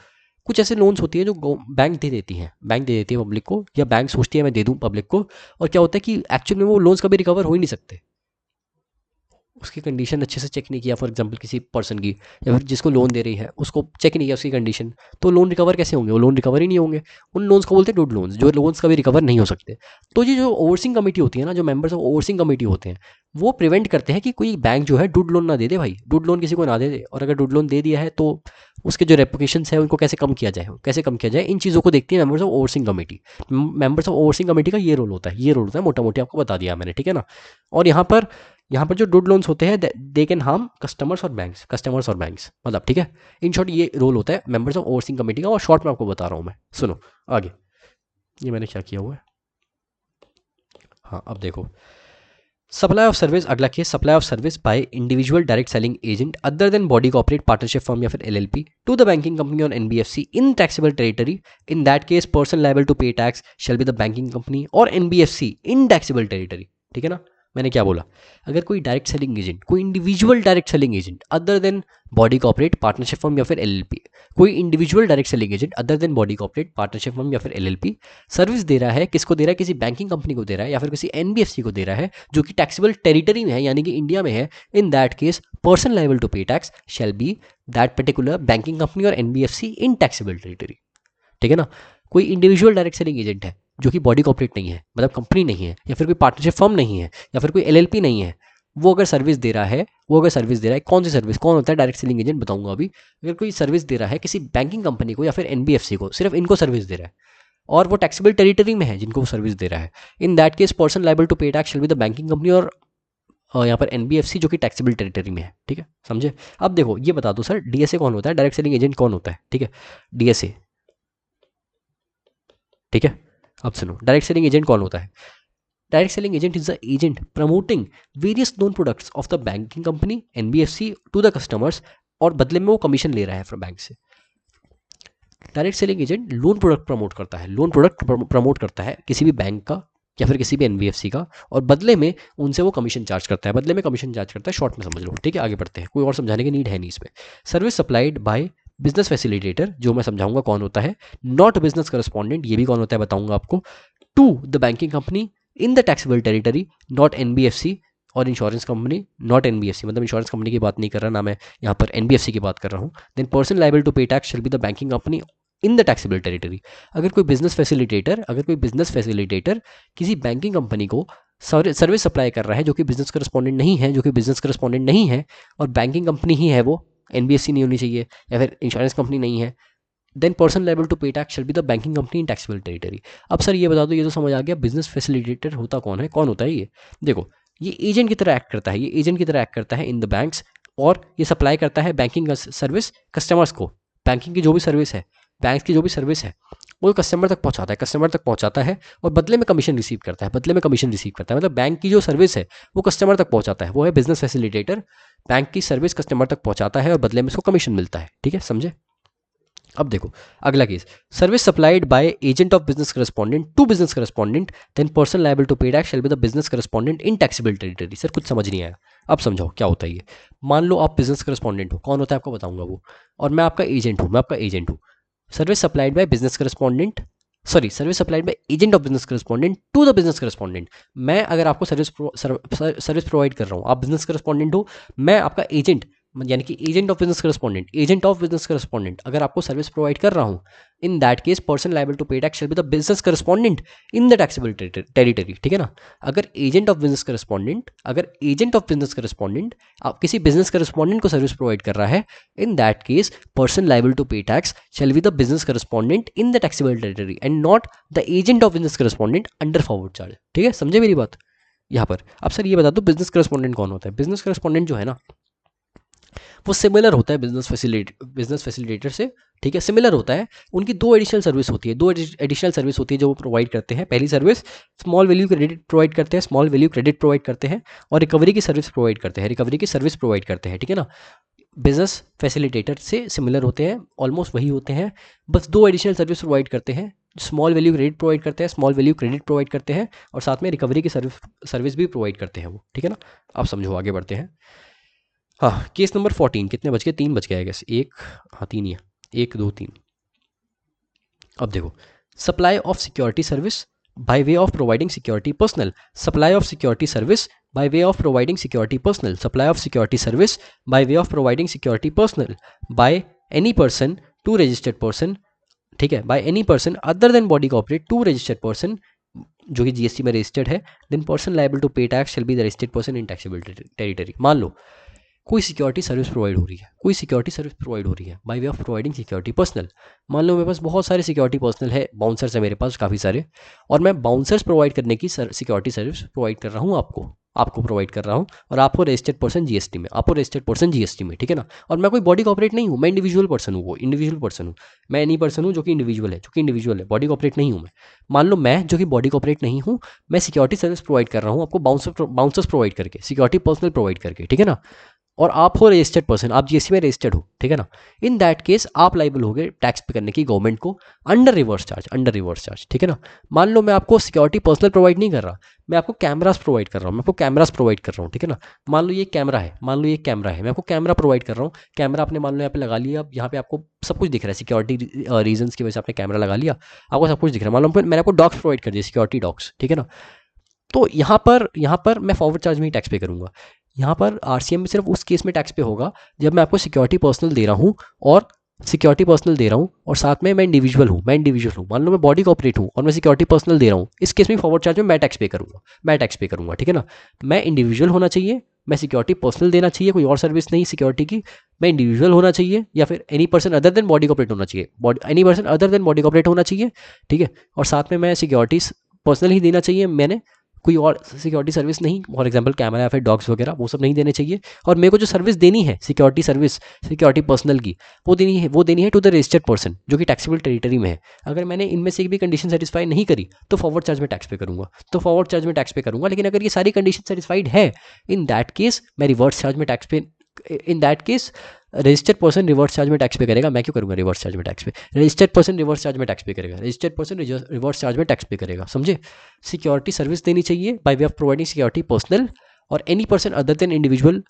कुछ ऐसे लोन्स होती है जो बैंक दे देती है पब्लिक को, या बैंक सोचती है मैं दे दूं पब्लिक को, और क्या होता है कि एक्चुअली में वो लोन्स कभी रिकवर हो ही नहीं सकते, उसकी कंडीशन अच्छे से चेक नहीं किया, फॉर एग्जांपल किसी पर्सन की या फिर जिसको लोन दे रही है उसको चेक नहीं किया उसकी कंडीशन, तो लोन रिकवर कैसे होंगे, वो लोन रिकवर ही नहीं होंगे। उन लोन्स को बोलते हैं डुड लोन्स, जो लोन्स कभी रिकवर नहीं हो सकते। तो ये जो ओवरसीइंग कमेटी होती है ना, जो मेंबर्स ऑफ ओवरसीइंग कमेटी होते हैं, वो प्रिवेंट करते हैं कि कोई बैंक जो है डुड लोन ना दे दे भाई, डुड लोन किसी को ना दे दे, और अगर डुड लोन दे दिया है तो उसके जो रेपुटेशंस है उनको कैसे कम किया जाए, इन चीज़ों को देखती है members of overseeing committee. Members of overseeing committee का ये रोल होता है, मोटा मोटी आपको बता दिया मैंने, ठीक है ना। और यहाँ पर जो डुड लोन्स होते हैं दे कैन हार्म कस्टमर्स और बैंक्स, मतलब, ठीक है। इन शॉर्ट ये रोल होता है मेंबर्स ऑफ ओवरसीइंग कमेटी का, और शॉर्ट में आपको बता रहा हूँ मैं। सुनो आगे, ये मैंने क्या किया हुआ है, हाँ अब देखो, सप्लाई ऑफ सर्विस, अगला case, supply of service by individual direct selling agent other than body corporate partnership firm या फिर LLP to the banking company और NBFC in taxable territory, in that case person liable to pay tax shall be the banking company और NBFC in taxable territory, ठीक है ना। मैंने क्या बोला, अगर कोई डायरेक्ट सेलिंग एजेंट, कोई individual direct selling agent other than body corporate partnership firm या फिर एलएलपी, कोई individual direct selling agent other than body corporate partnership firm या फिर एलएलपी सर्विस दे रहा है, किसको दे रहा है, किसी बैंकिंग कंपनी को दे रहा है या फिर किसी एनबीएफसी को दे रहा है जो कि टैक्सेबल टेरिटरी में है, यानी कि इंडिया में है, in that case person liable to pay tax shall be that particular banking company और एनबीएफसी इन टैक्सेबल टेरिटरी, ठीक है ना। कोई इंडिविजुअल डायरेक्ट सेलिंग एजेंट है जो कि बॉडी कॉर्पोरेट नहीं है, मतलब कंपनी नहीं है, या फिर कोई पार्टनरशिप फर्म नहीं है, या फिर कोई एलएलपी नहीं है, वो अगर सर्विस दे रहा है, कौन सी सर्विस, कौन होता है डायरेक्ट सेलिंग एजेंट, बताऊंगा अभी। अगर कोई सर्विस दे रहा है किसी बैंकिंग कंपनी को या फिर एनबीएफसी को, सिर्फ इनको सर्विस दे रहा है और वो टैक्सेबल टेरिटरी में है जिनको वो सर्विस दे रहा है, in that case person liable to pay tax shall be the banking company और यहाँ पर एनबीएफसी जो कि टैक्सेबल टेरिटरी में है, ठीक है, समझे। अब देखो ये बता दो सर, डीएसए कौन होता है, डायरेक्ट सेलिंग एजेंट कौन होता है, ठीक है, डीएसए, ठीक है। अब सुनो, डायरेक्ट सेलिंग एजेंट कौन होता है। Direct selling agent is the agent promoting various known products of the banking company NBFC to the customers, और बदले में वो कमीशन ले रहा है फ्रॉम बैंक से। Direct selling agent loan product promote करता है, लोन प्रोडक्ट प्रमोट करता है किसी भी बैंक का या फिर किसी भी एनबीएफसी का, और बदले में उनसे वो कमीशन चार्ज करता है, बदले में कमीशन चार्ज करता है, शॉर्ट में समझ लो, ठीक है। आगे बढ़ते हैं, कोई और समझाने की नीड है नहीं इसमें। Service supplied by business facilitator, जो मैं समझाऊंगा कौन होता है। नॉट बिजनेस करस्पॉन्डेंट, ये भी कौन होता है बताऊंगा आपको। To the banking company in the taxable territory, not NBFC, और इंश्योरेंस कंपनी, नॉट एनबीएफसी, मतलब इंश्योरेंस कंपनी की बात नहीं कर रहा ना मैं यहाँ पर, एनबीएफसी की बात कर रहा हूँ। Then person liable to pay tax shall be the banking company in the taxable territory. अगर कोई बिजनेस फैसिलिटेटर किसी बैंकिंग कंपनी को सर्विस सप्लाई कर रहा है जो कि बिजनेस करस्पॉन्डेंट नहीं है, और बैंकिंग कंपनी ही है वो, एनबीएफसी नहीं होनी चाहिए या फिर इंश्योरेंस कंपनी नहीं है, then person liable to pay tax shall be the banking company in taxable territory. अब सर ये बता दो, ये तो समझ आ गया, बिजनेस फैसिलिटेटर होता कौन है, कौन होता है ये। देखो ये एजेंट की तरह एक्ट करता है, इन द बैंक्स, और ये सप्लाई करता है बैंकिंग सर्विस कस्टमर्स को। बैंकिंग की जो भी सर्विस है, बैंक की जो भी सर्विस है, वो कस्टमर तक पहुंचाता है, और बदले में कमीशन रिसीव करता है, मतलब बैंक की जो सर्विस है वो कस्टमर तक पहुंचाता है, वो है बिजनेस फैसिलिटेटर। बैंक की सर्विस कस्टमर तक पहुंचाता है और बदले में उसको कमीशन मिलता है, ठीक है, समझे। अब देखो अगला case, service supplied by agent of business correspondent to business correspondent, then person liable to pay tax shall be the business correspondent in taxable territory. Sir कुछ समझ नहीं आया, अब समझाओ क्या होता है ये। मान लो आप बिजनेस करस्पॉन्डेंट हो, कौन होता है आपको बताऊंगा वो, और मैं आपका एजेंट हूँ, service supplied by business correspondent, service supplied by agent of business correspondent to the business correspondent. मैं अगर आपको सर्विस प्रोवाइड कर रहा हूँ, आप बिजनेस करस्पॉन्डेंट हो, मैं आपका एजेंट, यानी कि एजेंट ऑफ बिजनेस करस्पॉन्डेंट अगर आपको सर्विस प्रोवाइड कर रहा हूं, in that case person liable to pay tax shall be the business correspondent in the taxable territory, ठीक है ना। अगर एजेंट ऑफ बिजनेस करस्पॉन्डेंट आप किसी बिजनेस करस्पॉन्डेंट को सर्विस प्रोवाइड कर रहा है, in that case person liable to pay tax shall be the business correspondent in the taxable territory and not the agent of business correspondent under forward charge, ठीक है, समझे मेरी बात यहाँ पर। अब सर ये बता दो बिजनेस करस्पॉन्डेंट कौन होता है। बिजनेस करस्पॉन्डेंट जो है ना, वो सिमिलर होता है बिजनेस फैसिलिटेटर से, ठीक है, सिमिलर होता है। उनकी दो एडिशनल सर्विस होती है जो वो प्रोवाइड करते हैं। पहली service small value credit provide करते हैं, और रिकवरी की सर्विस प्रोवाइड करते हैं, ठीक है ना। बिजनेस फैसिलिटेटर से सिमिलर होते हैं, ऑलमोस्ट वही होते हैं, बस दो एडिशनल सर्विस प्रोवाइड करते हैं। स्मॉल वैल्यू क्रेडिट प्रोवाइड करते हैं, और साथ में रिकवरी की सर्विस भी प्रोवाइड करते हैं वो, ठीक है ना। आप समझो, आगे बढ़ते हैं। हाँ, केस नंबर 14, कितने बच गए, 3 बच गए आई गेस, एक, हाँ 3 ही है, 1 2 3। अब देखो, supply of security service by way of providing security personnel, supply of security service by way of providing security personnel, by any person to registered person, ठीक है, by any person other than body corporate to registered person जो कि GST में registered है, then person liable to pay tax shall be the registered person in taxable territory. मान लो कोई security service provide हो रही है bye way of providing security personal. मान लो मेरे पास बहुत सारे सिक्योरिटी पर्सनल है, बाउंसर्स है मेरे पास काफ़ी सारे, और मैं बाउंसर्स प्रोवाइड करने की सिक्योरिटी सर्विस प्रोवाइड कर रहा हूँ, आपको प्रोवाइड कर रहा हूँ, और आपको रजिस्टर्ड पर्सन जीएसटी में, ठीक है ना। और मैं कोई बॉडी कॉर्पोरेट नहीं हूँ, मैं इंडिविजुअल पर्सन हूँ, मैं एनी पर्सन हूँ जो कि इंडिविजुअल है, बॉडी कॉर्पोरेट नहीं हूँ मैं। मान लो मैं जो कि बॉडी कॉर्पोरेट नहीं हूँ, मैं सिक्योरिटी सर्विस प्रोवाइड कर रहा हूँ आपको, बाउंसर्स प्रोवाइड करके, सिक्योरिटी पर्सनल प्रोवाइड करके, ठीक है ना। और आप हो रजिस्टर्ड पर्सन, आप जीएसटी में रजिस्टर्ड हो, ठीक है ना। इन दैट केस आप लाइबल हो गए टैक्स पे करने की गवर्नमेंट को अंडर रिवर्स चार्ज, ठीक है ना। मान लो मैं आपको सिक्योरिटी पर्सनल प्रोवाइड नहीं कर रहा, मैं आपको कैमरास प्रोवाइड कर रहा हूँ, ठीक है ना। मान लो ये कैमरा है, मैं आपको कैमरा प्रोवाइड कर रहा हूँ। कैमरा आपने मान लो यहाँ पे लगा लिया, अब यहाँ पे आपको सब कुछ दिख रहा है, सिक्योरिटी रीजंस की वजह से आपने कैमरा लगा लिया, आपको सब कुछ दिख रहा है। मान लो मैंने आपको डॉग्स प्रोवाइड कर दिया, सिक्योरिटी डॉग्स, ठीक है ना। तो यहाँ पर मैं फॉरवर्ड चार्ज में ही टैक्स पे करूँगा। यहाँ पर आरसीएम में सिर्फ उस केस में टैक्स पे होगा जब मैं आपको सिक्योरिटी पर्सनल दे रहा हूँ, और साथ में मैं इंडिविजुअल हूँ। मान लो मैं बॉडी कॉर्पोरेट हूँ और मैं सिक्योरिटी पर्सनल दे रहा हूँ, इस केस में फॉरवर्ड चार्ज में मैं टैक्स पे करूँगा, ठीक है ना। मैं इंडिविजुअल होना चाहिए, मैं सिक्योरिटी पर्सनल देना चाहिए, कोई और सर्विस नहीं सिक्योरिटी की, मैं इंडिविजुअल होना चाहिए, या फिर any person other than body corporate होना चाहिए, ठीक है। और साथ में मैं सिक्योरिटीज पर्सनल ही देना चाहिए मैंने, कोई और सिक्योरिटी सर्विस नहीं, फॉर एग्जांपल कैमरा या फिर डॉग्स वगैरह, वो सब नहीं देने चाहिए। और मेरे को जो सर्विस देनी है सिक्योरिटी सर्विस, सिक्योरिटी पर्सनल की, वो देनी है टू द रजिस्टर्ड पर्सन जो कि टैक्सेबल टेरिटरी में है। अगर मैंने इनमें से एक भी कंडीशन सेटिस्फाई नहीं करी तो फॉरवर्ड चार्ज में टैक्स पे करूंगा, लेकिन अगर ये सारी कंडीशन सेटिस्फाइड है, इन दैट केस मैं रिवर्स चार्ज में टैक्स पे, इन that case registered person reverse charge में टैक्स पे करेगा। मैं क्यों करूंगा रिवर्स चार्ज में टैक्स पे, रजिस्टर्ड पर्सन रिवर्स चार्ज में टैक्स पे करेगा, रिवर्स चार्ज में टैक्स पे करेगा, समझे। सिक्योरिटी सर्विस देनी चाहिए by way of providing security personnel, और any person other than individual,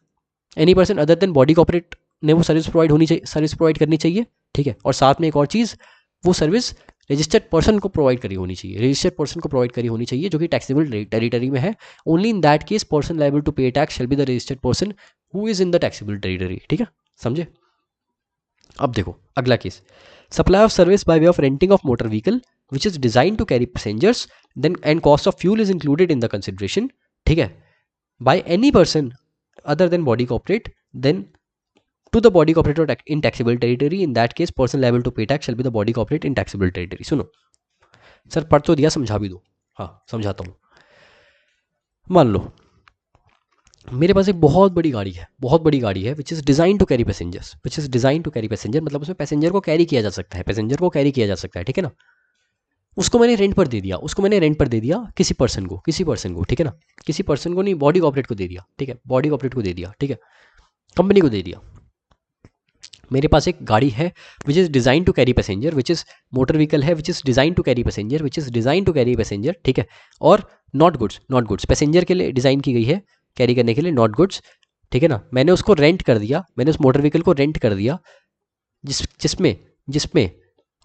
any person other than body corporate ने वो सर्विस प्रोवाइड करनी चाहिए, ठीक है। और साथ में एक और चीज़, वो सर्विस रजिस्टर्ड पर्सन को प्रोवाइड करी होनी चाहिए, जो कि टैक्सेबल टेरिटरी में है। Only in that case person liable to pay tax shall be the registered person who is in the taxable territory, ठीक है, समझे। अब देखो अगला case, supply of service by way of renting of motor vehicle which is design to carry passengers then and cost of fuel is included in the consideration, ठीक है, by any person other than body corporate then to the body corporate in taxable territory, in that case person liable to pay tax shall be the body corporate in taxable territory। सुनो sir, पढ़ तो दिया, समझा भी दो। हाँ समझाता हूँ। मान लो मेरे पास एक बहुत बड़ी गाड़ी है which is design to carry passengers, मतलब उसमें पैसेंजर को कैरी किया जा सकता है, ठीक है ना। उसको मैंने रेंट पर दे दिया किसी पर्सन को, ठीक है ना, किसी पर्सन को नहीं, बॉडी कॉर्पोरेट को दे दिया, ठीक है, कंपनी को दे दिया। मेरे पास एक गाड़ी है which is design to carry passenger, which is motor vehicle है which is design to carry passenger, ठीक है, और नॉट गुड्स पैसेंजर के लिए डिज़ाइन की गई है, कैरी करने के लिए, नॉट गुड्स, ठीक है ना। मैंने उसको रेंट कर दिया, मैंने उस मोटर व्हीकल को रेंट कर दिया, जिसमें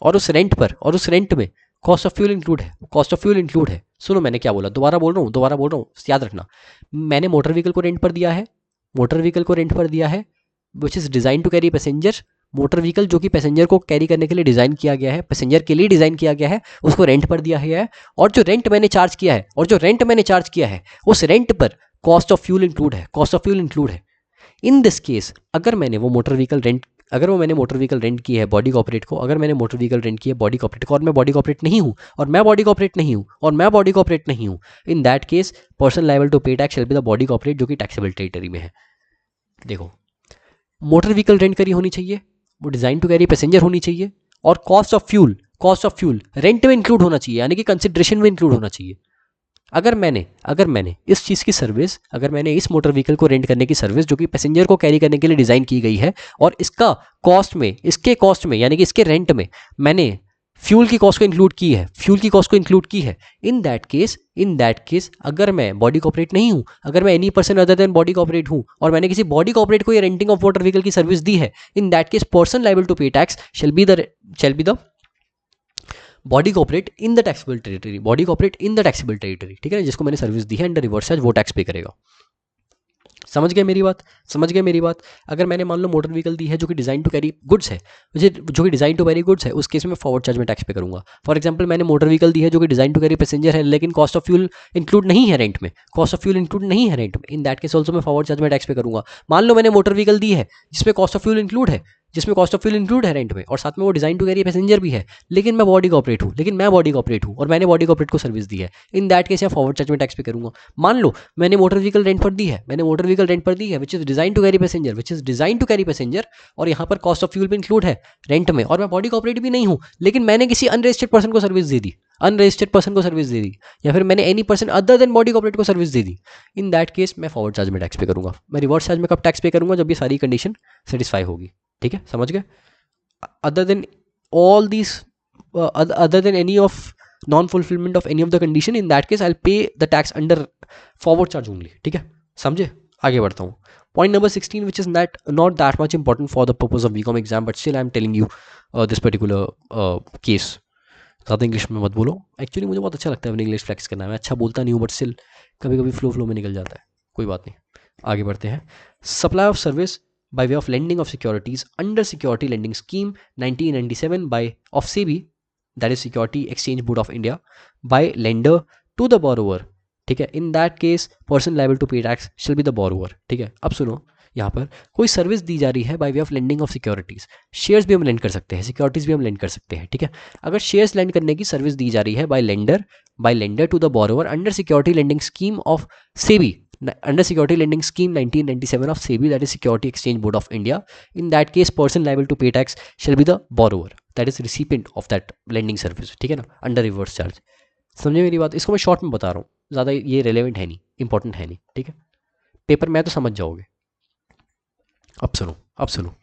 और उस रेंट में कॉस्ट ऑफ फ्यूल इंक्लूड है। सुनो मैंने क्या बोला, दोबारा बोल रहा हूँ, याद रखना। मैंने मोटर व्हीकल को रेंट पर दिया है which is design to carry passenger, motor vehicle जो कि पैसेंजर को कैरी करने के लिए डिज़ाइन किया गया है, पैसेंजर के लिए डिज़ाइन किया गया है, उसको रेंट पर दिया है। और जो रेंट मैंने चार्ज किया है उस रेंट पर कॉस्ट ऑफ फ्यूल इंक्लूड है। इन दिस केस अगर मैंने मोटर व्हीकल रेंट की है बॉडी कॉर्पोरेट को, और मैं बॉडी कॉर्पोरेट नहीं हूँ, in that case person liable to pay tax shall be the body corporate जो कि टैक्सेबल टेरिटरी में है। देखो मोटर व्हीकल रेंट करी होनी चाहिए, वो डिजाइन टू कैरी पैसेंजर होनी चाहिए, और कॉस्ट ऑफ फ्यूल रेंट में इंक्लूड होना चाहिए, यानी कि कंसिडरेशन में इंक्लूड होना चाहिए। अगर मैंने इस चीज़ की सर्विस, इस मोटर व्हीकल को रेंट करने की सर्विस जो कि पैसेंजर को कैरी करने के लिए डिज़ाइन की गई है, और इसके कॉस्ट में यानी कि इसके रेंट में मैंने फ्यूल की कॉस्ट को इंक्लूड की है, इन दैट केस अगर मैं बॉडी कॉर्पोरेट नहीं हूँ, अगर मैं any person other than body corporate हूँ, और मैंने किसी बॉडी कॉर्पोरेट को ये रेंटिंग ऑफ मोटर व्हीकल की सर्विस दी है, in that case person liable to pay tax shall be the body corporate in the taxable territory, ठीक है ना, जिसको मैंने सर्विस दी है अंडर रिवर्स चार्ज, वो टैक्स पे करेगा। समझ गए मेरी बात। अगर मैंने मान लो मोटर व्हीकल दी है जो कि डिज़ाइन टू कैरी गुड्स है, उस केस में फॉरवर्ड चार्ज में टैक्स पे करूंगा। फॉर एग्जांपल मैंने मोटर व्हीकल दी है जो कि डिज़ाइन टू कैरी पैसेंजर है, लेकिन कॉस्ट ऑफ फ्यूल इंक्लूड नहीं है रेंट में, इन दैट केस ऑल्सो मैं फॉरवर्ड चार्ज में टैक्स पे करूंगा। मान लो मैंने मोटर व्हीकल दी है जिसमें कॉस्ट ऑफ फ्यूल इंक्लूड है रेंट में, और साथ में वो डिज़ाइन टू कैरी पैसेंजर भी है, लेकिन मैं बॉडी कॉर्पोरेट हूँ और मैंने बॉडी कॉर्पोरेट को सर्विस दी है, इन दैट केस मैं फॉरवर्ड चार्ज में टैक्स पे करूंगा। मान लो मैंने मोटर व्हीकल रेंट पर दी है which is design to carry passenger, और यहाँ पर कॉस्ट ऑफ फ्यूल भी इंक्लूड है रेंट में, और मैं बॉडी कॉर्पोरेट भी नहीं हूँ, लेकिन मैंने किसी अनरजिस्टर्ड पर्सन को सर्विस दे दी, या फिर मैंने any person other than body corporate को सर्विस दे दी, इन दैट केस मैं फॉरवर्ड चार्ज में टैक्स पे करूंगा। मैं रिवर्स चार्ज में कब टैक्स पे करूंगा, जब ये सारी कंडीशन सेटिस्फाई होगी, ठीक है, समझ गए। Other than any of non fulfilment of any of the condition, in that case I will pay the tax under forward charge only, ठीक है, समझे। आगे बढ़ता हूँ। Point number 16 which is not that much important for the purpose of BCom exam, but still I am telling you this particular case। ज़्यादा English में मत बोलो, एक्चुअली मुझे बहुत अच्छा लगता है अपनी इंग्लिश फ्लैक्स करना, मैं अच्छा बोलता नहीं हूँ, बट स्टिल कभी कभी फ्लो में निकल जाता है, कोई बात नहीं। आगे बढ़ते हैं। Supply of service by way of lending of securities under security lending scheme 1997 of SEBI, that is Security Exchange Board of India, by lender to the borrower, ठीक है, in that case person liable to pay tax shall be the borrower, ठीक है। अब सुनो, यहाँ पर कोई service दी जा रही है bye way of lending of securities, shares भी हम लेंड कर सकते हैं, सिक्योरिटीज भी हम लेंड कर सकते हैं, ठीक है। अगर शेयर्स लेंड करने की सर्विस दी जा रही है by lender by lender to the borrower under security lending scheme of SEBI, under security lending scheme 1997 of SEBI, that is Security Exchange Board of India. In that case, person liable to pay tax shall be the borrower, that is recipient of that lending service. ठीक है ना, under reverse charge. समझे मेरी बात? इसको मैं short में बता रहा हूँ, ज़्यादा ये रेलेवेंट है नहीं, इंपॉर्टेंट है नहीं, ठीक है, पेपर में तो समझ जाओगे. अब सुनो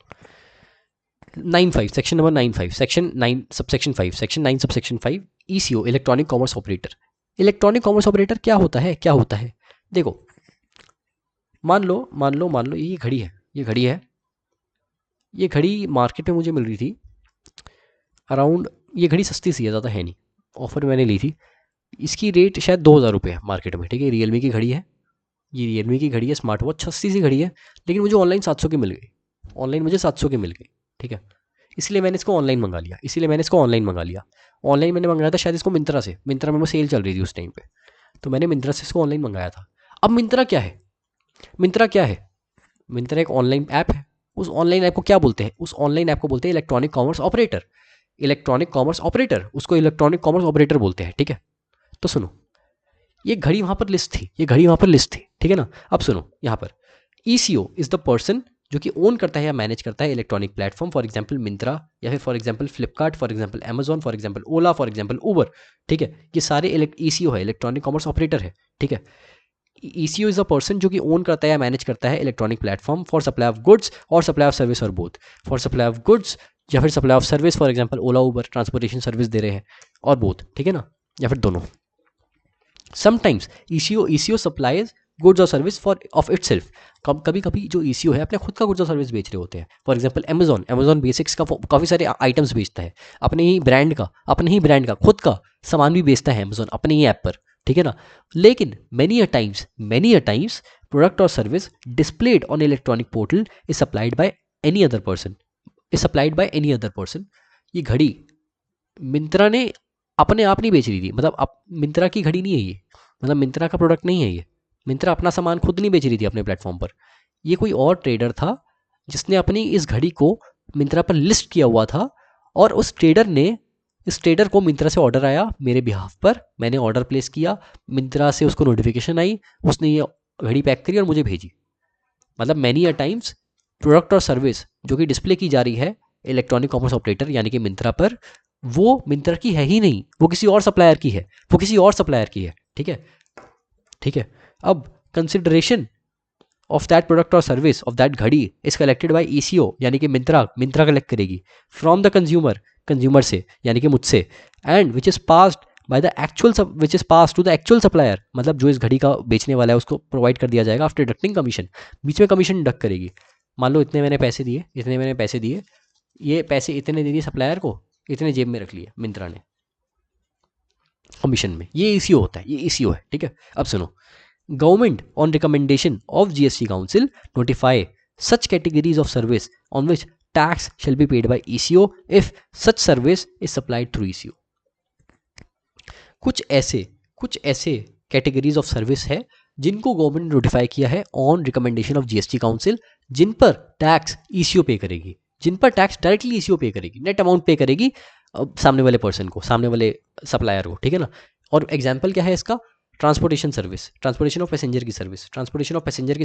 9(5) section number 9(5) section 9 subsection 5 section 9 subsection 5 ECO electronic commerce operator. Electronic commerce operator क्या होता है? देखो, मान लो ये घड़ी है, ये घड़ी मार्केट में मुझे मिल रही थी अराउंड, ये घड़ी सस्ती सी है, ज़्यादा है नहीं, ऑफर मैंने ली थी, इसकी रेट शायद 2000 रुपये है मार्केट में, ठीक है. रियलमी की घड़ी है, ये रियलमी की घड़ी है, स्मार्ट वॉच, सस्ती सी घड़ी है, लेकिन मुझे ऑनलाइन 700 की मिल गई, ठीक है. इसलिए मैंने इसको ऑनलाइन मंगा लिया. ऑनलाइन मैंने मंगाया था शायद इसको मिंत्रा में वो सेल चल रही थी उस टाइम पे, तो मैंने मिंत्रा से इसको ऑनलाइन मंगाया था. अब मिंत्रा क्या है? मिंत्रा एक ऑनलाइन ऐप है. उस ऑनलाइन ऐप को क्या बोलते हैं? उस ऑनलाइन ऐप को बोलते हैं इलेक्ट्रॉनिक कॉमर्स ऑपरेटर. उसको इलेक्ट्रॉनिक कॉमर्स ऑपरेटर बोलते हैं, ठीक है. तो सुनो, ये घड़ी वहाँ पर लिस्ट थी, ठीक है ना. अब सुनो, यहाँ पर ECO इज द पर्सन जो कि ओन करता है या मैनेज करता है electronic platform, for example Myntra, या फिर for example Flipkart, for example Amazon, for example Ola, for example Uber, ठीक है. ये सारे ECO है, इलेक्ट्रॉनिक कॉमर्स ऑपरेटर है, ठीक है. ECO इज अ पर्सन जो कि ओन करता है या मैनेज करता है electronic platform for supply of goods और सप्लाई ऑफ सर्विस, और both. For supply of goods या फिर supply of service, for example Ola Uber transportation service दे रहे हैं, और बोथ, ठीक है ना, या फिर दोनों. समटाइम्स ECO सप्लाइज गुड्स और service for of it self. कभी कभी जो ECO है अपने खुद का गुड्स और सर्विस बेच रहे होते हैं. फॉर एग्जांपल अमेजॉन बेसिक्स का काफ़ी सारे आइटम्स बेचता है, अपने ही ब्रांड का खुद का सामान भी बेचता है अमेजॉन अपने ही ऐप पर, ठीक है ना. लेकिन many a times प्रोडक्ट और service displayed on electronic portal is supplied by any other person. ये घड़ी मिंत्रा ने अपने आप नहीं बेच रही थी, मतलब मिंत्रा की घड़ी नहीं है ये, मतलब मिंत्रा का प्रोडक्ट नहीं है ये. मिंत्रा अपना सामान खुद नहीं बेच रही थी अपने प्लेटफॉर्म पर. ये कोई और ट्रेडर था जिसने अपनी इस घड़ी को मिंत्रा पर लिस्ट किया हुआ था, और इस ट्रेडर को मिंत्रा से ऑर्डर आया मेरे बिहाफ पर, मैंने ऑर्डर प्लेस किया, मिंत्रा से उसको नोटिफिकेशन आई, उसने ये घड़ी पैक करी और मुझे भेजी. मतलब मैनी अ टाइम्स प्रोडक्ट और सर्विस जो कि डिस्प्ले की जा रही है इलेक्ट्रॉनिक कॉमर्स ऑपरेटर यानी कि मिंत्रा पर, वो मिंत्रा की है ही नहीं, वो किसी और सप्लायर की है, ठीक है. अब कंसिडरेशन ऑफ दैट प्रोडक्ट और सर्विस ऑफ दैट घड़ी इज कलेक्टेड बाय ECO यानी कि मिंत्रा कलेक्ट करेगी फ्रॉम द कंज्यूमर से यानी कि मुझसे, and which is passed to the actual supplier, मतलब जो इस घड़ी का बेचने वाला है उसको प्रोवाइड कर दिया जाएगा आफ्टर डिडक्टिंग कमीशन. बीच में कमीशन डिडक्ट करेगी. मान लो इतने मैंने पैसे दिए, ये पैसे इतने दे दिए सप्लायर को, इतने जेब में रख लिए मिंत्रा ने कमीशन में. ये ECO होता है, ये ECO है, ठीक है. अब सुनो, government on recommendation of GST council notify such categories of service on which tax shall be paid by ECO if such service is supplied through ECO. कुछ ऐसे कैटेगरीज ऑफ सर्विस है जिनको गवर्नमेंट ने नोटिफाई किया है on recommendation of GST council, जिन पर tax ECO पे करेगी, जिन पर टैक्स डायरेक्टली ECO पे करेगी, नेट अमाउंट पे करेगी सामने वाले पर्सन को, सामने वाले सप्लायर को, ठीक है ना. और एग्जाम्पल क्या है इसका? ट्रांसपोर्टेशन ऑफ पैसेंजर की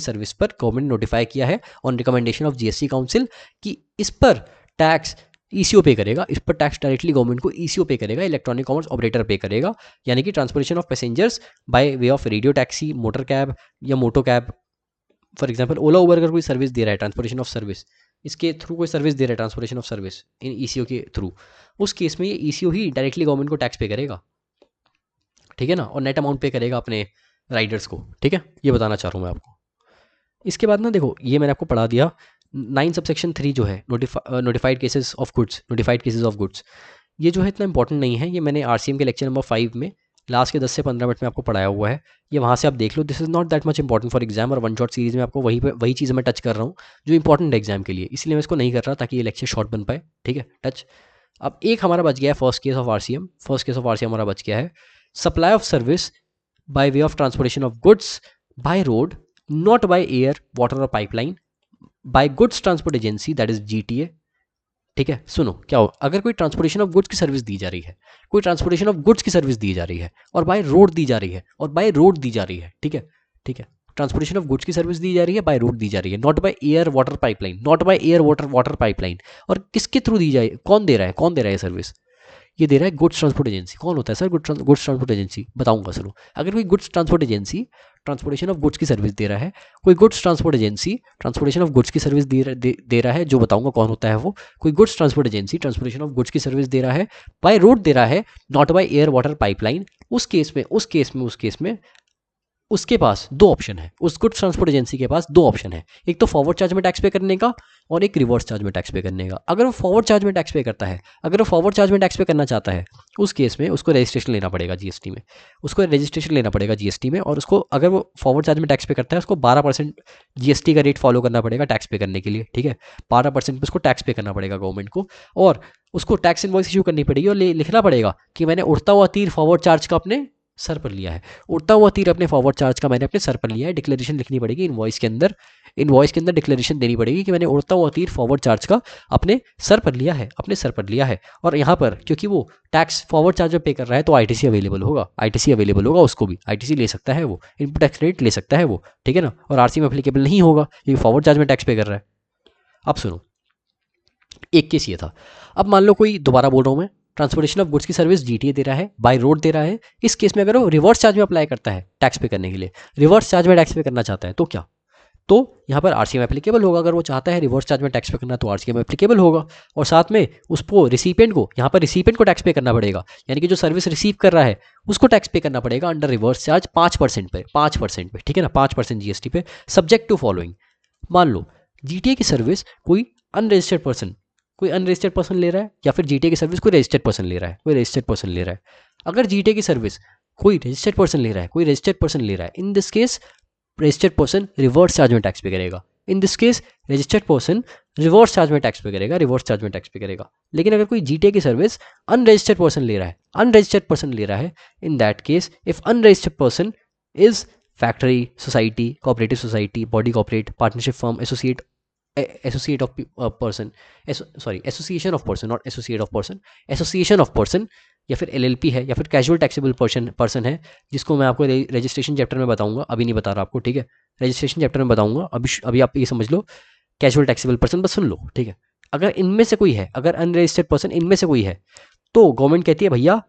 सर्विस पर गवर्नमेंट ने नोटिफाई किया है on recommendation of GST council कि इस पर टैक्स ECO पे करेगा, इस पर टैक्स डायरेक्टली गवर्नमेंट को ECO पे करेगा, इलेक्ट्रॉनिक कॉमर्स ऑपरेटर पे करेगा. यानी कि transportation of passengers bye way of radio taxi, motor cab या मोटो कैब, फॉर एग्जांपल ओला उबर अगर कोई सर्विस दे रहा है ट्रांसपोर्टेशन ऑफ सर्विस, इसके थ्रू कोई सर्विस दे रहा है transportation of service in ECO के थ्रू, उस केस में ये ECO ही डायरेक्टली गवर्नमेंट को टैक्स पे करेगा, ठीक है ना, और नेट अमाउंट पे करेगा अपने राइडर्स को, ठीक है. ये बताना चाह रहा हूँ मैं आपको. इसके बाद ना देखो, ये मैंने आपको पढ़ा दिया 9 सबसेक्शन 3 जो है नोटिफाइड केसेस ऑफ गुड्स. ये जो है इतना इंपॉर्टेंट नहीं है, ये मैंने RCM के लेक्चर नंबर 5 में लास्ट के 10 से 15 मिनट में आपको पढ़ाया हुआ है. ये वहाँ से आप देख लो. This is not that much important for exam, और वन शॉट सीरीज में आपको वही चीज़ मैं टच कर रहा हूँ जो इंपॉर्टेंट है एग्जाम के लिए, इसलिए मैं इसको नहीं कर रहा ताकि ये लेक्चर शॉर्ट बन पाए, ठीक है. टच. अब एक हमारा बच गया है फर्स्ट केस ऑफ RCM हमारा बच गया है, supply of service by way of transportation of goods by road, not by air, water और pipeline, by goods transport agency that is GTA, ठीक है, सुनो क्या हो, अगर कोई ट्रांसपोर्टेशन ऑफ गुड्स की सर्विस दी जा रही है, कोई ट्रांसपोर्टेशन ऑफ गुड्स की सर्विस दी जा रही है और बाय रोड दी जा रही है, और बाय रोड दी जा रही है, ठीक है, ठीक है, ट्रांसपोर्टेशन ऑफ गुड्स की सर्विस दी जा रही है, बाय रोड दी जा रही है, not by air water pipeline, not by air water water pipeline. और किसके थ्रू दी जाए, कौन दे रहा है, कौन दे रहा है सर्विस, ये दे रहा है गुड्स ट्रांसपोर्ट एजेंसी। कौन होता है सर गुड्स ट्रांसपोर्ट एजेंसी, बताऊंगा सुनो। अगर कोई goods transport agency transportation of goods की सर्विस दे रहा है, कोई goods transport agency transportation of goods की सर्विस दे रहा है, जो बताऊंगा कौन होता है वो, कोई goods transport agency transportation of goods की सर्विस दे रहा है, बाय रोड दे रहा है, not by air water pipeline, उस केस में उसके पास दो ऑप्शन है, उस गुड्स ट्रांसपोर्ट एजेंसी के पास दो ऑप्शन है, एक तो फॉरवर्ड चार्ज में टैक्स पे करने का और एक रिवर्स चार्ज में टैक्स पे करने का। अगर वो फॉरवर्ड चार्ज में टैक्स पे करता है, अगर वो फॉरवर्ड चार्ज में टैक्स पे करना चाहता है, उस केस में उसको रजिस्ट्रेशन लेना पड़ेगा जीएसटी में, उसको रजिस्ट्रेशन लेना पड़ेगा जीएसटी में, और उसको अगर वो फॉरवर्ड चार्ज में टैक्स पे करता है, उसको 12% जीएसटी का रेट फॉलो करना पड़ेगा टैक्स पे करने के लिए, ठीक है, 12% पे उसको टैक्स पे करना पड़ेगा गवर्नमेंट को, और उसको टैक्स इनवॉइस इशू करनी पड़ेगी और लिखना पड़ेगा कि मैंने उड़ता हुआ तीर फॉरवर्ड चार्ज का अपने सर पर लिया है, उड़ता हुआ तीर अपने फॉरवर्ड चार्ज का मैंने अपने सर पर लिया है। डिक्लेरेशन लिखनी पड़ेगी इनवॉइस के अंदर, इनवॉइस के अंदर डिक्लेरेशन देनी पड़ेगी कि मैंने उड़ता हुआ तीर फॉरवर्ड चार्ज का अपने सर पर लिया है, अपने सर पर लिया है। और यहाँ पर क्योंकि वो टैक्स फॉरवर्ड चार्ज पे कर रहा है तो आईटीसी अवेलेबल होगा, आईटीसी अवेलेबल होगा, उसको भी आईटीसी ले सकता है, वो इनपुट टैक्स रेट ले सकता है वो, ठीक है ना। और आरसी में एप्लीकेबल नहीं होगा क्योंकि फॉरवर्ड चार्ज में टैक्स पे कर रहा है। अब सुनो, एक केस ये था। अब मान लो कोई, दोबारा बोल रहा हूँ मैं, ट्रांसपोर्टेशन ऑफ गुड्स की सर्विस जीटीए दे रहा है, बाय रोड दे रहा है। इस केस में अगर वो रिवर्स चार्ज में अप्लाई करता है टैक्स पे करने के लिए, रिवर्स चार्ज में टैक्स पे करना चाहता है, तो क्या, तो यहाँ पर आरसीएम एप्लीकेबल होगा। अगर वो चाहता है रिवर्स चार्ज में टैक्स पे करना तो आरसीएम एप्लीकेबल होगा, और साथ में उसको रिसिपेंट को, यहाँ पर रिसिपेंट को टैक्स पे करना पड़ेगा, यानी कि जो सर्विस रिसीव कर रहा है उसको टैक्स पे करना पड़ेगा अंडर रिवर्स चार्ज 5% पे, 5% पे, ठीक है ना, 5% जीएसटी पे, सब्जेक्ट टू फॉलोइंग। मान लो जीटीए की सर्विस कोई अनरजिस्टर्ड पर्सन, कोई अनरजिस्टर्ड पर्सन ले रहा है, या फिर जीटीए की सर्विस कोई रजिस्टर्ड पर्सन ले रहा है, कोई रजिस्टर्ड पर्सन ले रहा है। अगर जीटीए की सर्विस कोई रजिस्टर्ड पर्सन ले रहा है, कोई रजिस्टर्ड पर्सन ले रहा है, in this case registered person reverse charge में टैक्स पे करेगा, इन this case registered person reverse charge में टैक्स पे करेगा, रिवर्स चार्ज में टैक्स पे करेगा। लेकिन अगर कोई जीटीए की सर्विस अनरजिस्टर्ड पर्सन ले रहा है, अनरजिस्टर्ड पर्सन ले रहा है, in that case if unregistered person is factory, society, cooperative society, body corporate, partnership firm, associate of person, sorry association of person, not associate of person, association of person, या फिर LLP है, या फिर casual taxable person है, जिसको मैं आपको registration chapter में बताऊंगा, अभी नहीं बता रहा आपको, ठीक है, रजिस्ट्रेशन चैप्टर में बताऊंगा, अभी आप ये समझ लो कैजुअल टैक्सेबल पर्सन, बस सुन लो, ठीक है। अगर इनमें से कोई है, अगर अनरजिस्टर्ड पर्सन इनमें से कोई है, तो गवर्नमेंट कहती है भैया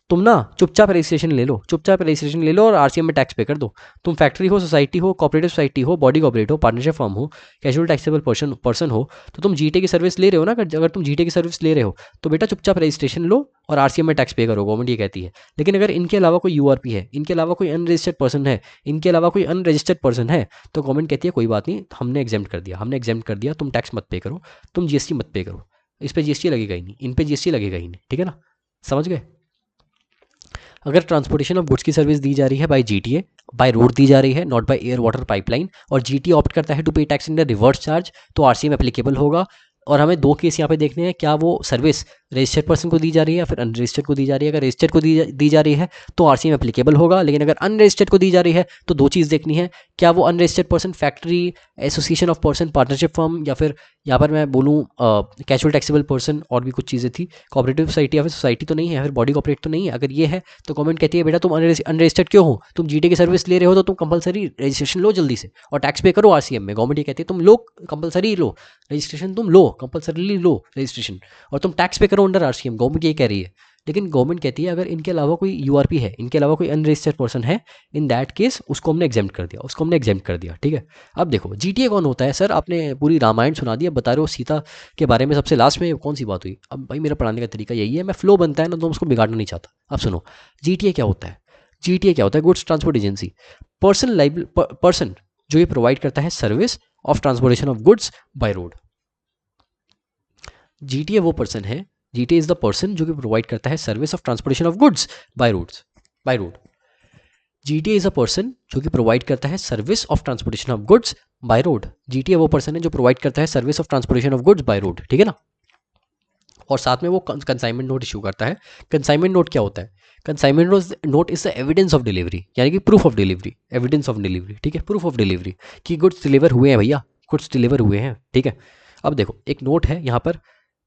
तुम ना चुपचाप रजिस्ट्रेशन ले लो, चुपचाप रजिस्ट्रेशन ले लो और आरसीएम में टैक्स पे कर दो। तुम फैक्ट्री हो, सोसाइटी हो, कोऑपरेटिव सोसाइटी हो, बॉडी कॉर्पोरेट हो, पार्टनरशिप फर्म हो, कैजुअल टैक्सेबल पर्सन हो, तो तुम जीटीए की सर्विस ले रहे हो ना, अगर तुम जीटीए की सर्विस ले रहे हो तो बेटा चुपचाप रजिस्ट्रेशन लो और आरसीएम में टैक्स पे करो, गवर्नमेंट ये कहती है। लेकिन अगर इनके अलावा कोई यूआरपी है, इनके अलावा कोई अनरजिस्टर्ड पर्सन है, इनके अलावा कोई अनरजिस्टर्ड पर्सन है, तो गवर्नमेंट कहती है कोई बात नहीं, हमने एग्जेम्प्ट कर दिया, हमने एग्जेम्प्ट कर दिया, तुम टैक्स मत पे करो, तुम जीएसटी मत पे करो, इस पर जीएसटी लगेगा ही नहीं, इन पे जीएसटी लगेगा ही नहीं, ठीक है ना, समझ गए। अगर ट्रांसपोर्टेशन ऑफ गुड्स की सर्विस दी जा रही है बाय जीटीए, बाय रोड दी जा रही है, not by air water pipeline, और जीटीए ऑप्ट करता है to pay tax in the reverse charge, तो आरसीएम एप्लीकेबल होगा। और हमें दो केस यहाँ पे देखने हैं, क्या वो सर्विस रजिस्टर्ड पर्सन को दी जा रही है या फिर अनरजिस्टर्ड को दी जा रही है। अगर रजिस्टर्ड को दी जा रही है तो आरसीएम एप्लीकेबल होगा, लेकिन अगर अनरजिस्टर्ड को दी जा रही है तो दो चीज़ देखनी है, क्या वो unregistered person factory, association of person, partnership firm, या फिर यहाँ पर मैं बोलूँ कैजुअल टैक्सेबल पर्सन, और भी कुछ चीज़ें थी, कोऑपरेटिव सोसाइटी या फिर सोसाइटी तो नहीं है, या फिर बॉडी कॉर्पोरेट तो नहीं है। अगर ये है तो गवर्नमेंट कहती है बेटा तुम अनरजिस्टर्ड क्यों हो, तुम जीटीए की सर्विस ले रहे हो तो तुम कंपलसरी रजिस्ट्रेशन लो जल्दी से और टैक्स पे करो आरसीएम में। गवर्नमेंट ये कहती है तुम लो कंपलसरी लो रजिस्ट्रेशन, तुम लो कंपलसरीली लो रजिस्ट्रेशन और तुम टैक्स पे करो अंडर आरसीएम, गवर्नमेंट ये कह रही है। लेकिन गवर्नमेंट कहती है अगर इनके अलावा कोई यूआरपी है, इनके अलावा कोई अनरजिस्टर्ड पर्सन है, इन दैट केस उसको हमने एग्जेम्प्ट कर दिया, उसको हमने एग्जेम्प्ट कर दिया, ठीक है। अब देखो जीटीए कौन होता है, सर आपने पूरी रामायण सुना दी, अब बता रहे हो सीता के बारे में सबसे लास्ट में कौन सी बात हुई। अब भाई मेरा पढ़ाने का तरीका यही है, मैं फ्लो बनता है ना तो उसको बिगाड़ना नहीं चाहता। अब सुनो जीटीए क्या होता है, जीटीए क्या होता है, गुड्स ट्रांसपोर्ट एजेंसी, पर्सन जो ये प्रोवाइड करता है service of transportation of goods by road. GTA वो पर्सन है, जीटीए इज द पर्सन जो कि प्रोवाइड करता है service of transportation of goods by road. GTA is a person जो कि प्रोवाइड करता है service of transportation of goods by road. GTA वो पर्सन है जो प्रोवाइड करता है service of transportation of goods by road, ठीक है ना। और साथ में वो कंसाइनमेंट नोट इशू करता है। कंसाइनमेंट नोट क्या होता है, consignment note is the evidence of delivery, यानी कि proof of delivery, evidence of delivery, ठीक है, प्रूफ ऑफ डिलीवरी कि गुड्स डिलीवर हुए हैं भैया, गुड्स डिलीवर हुए हैं, ठीक है। अब देखो एक नोट है यहाँ पर,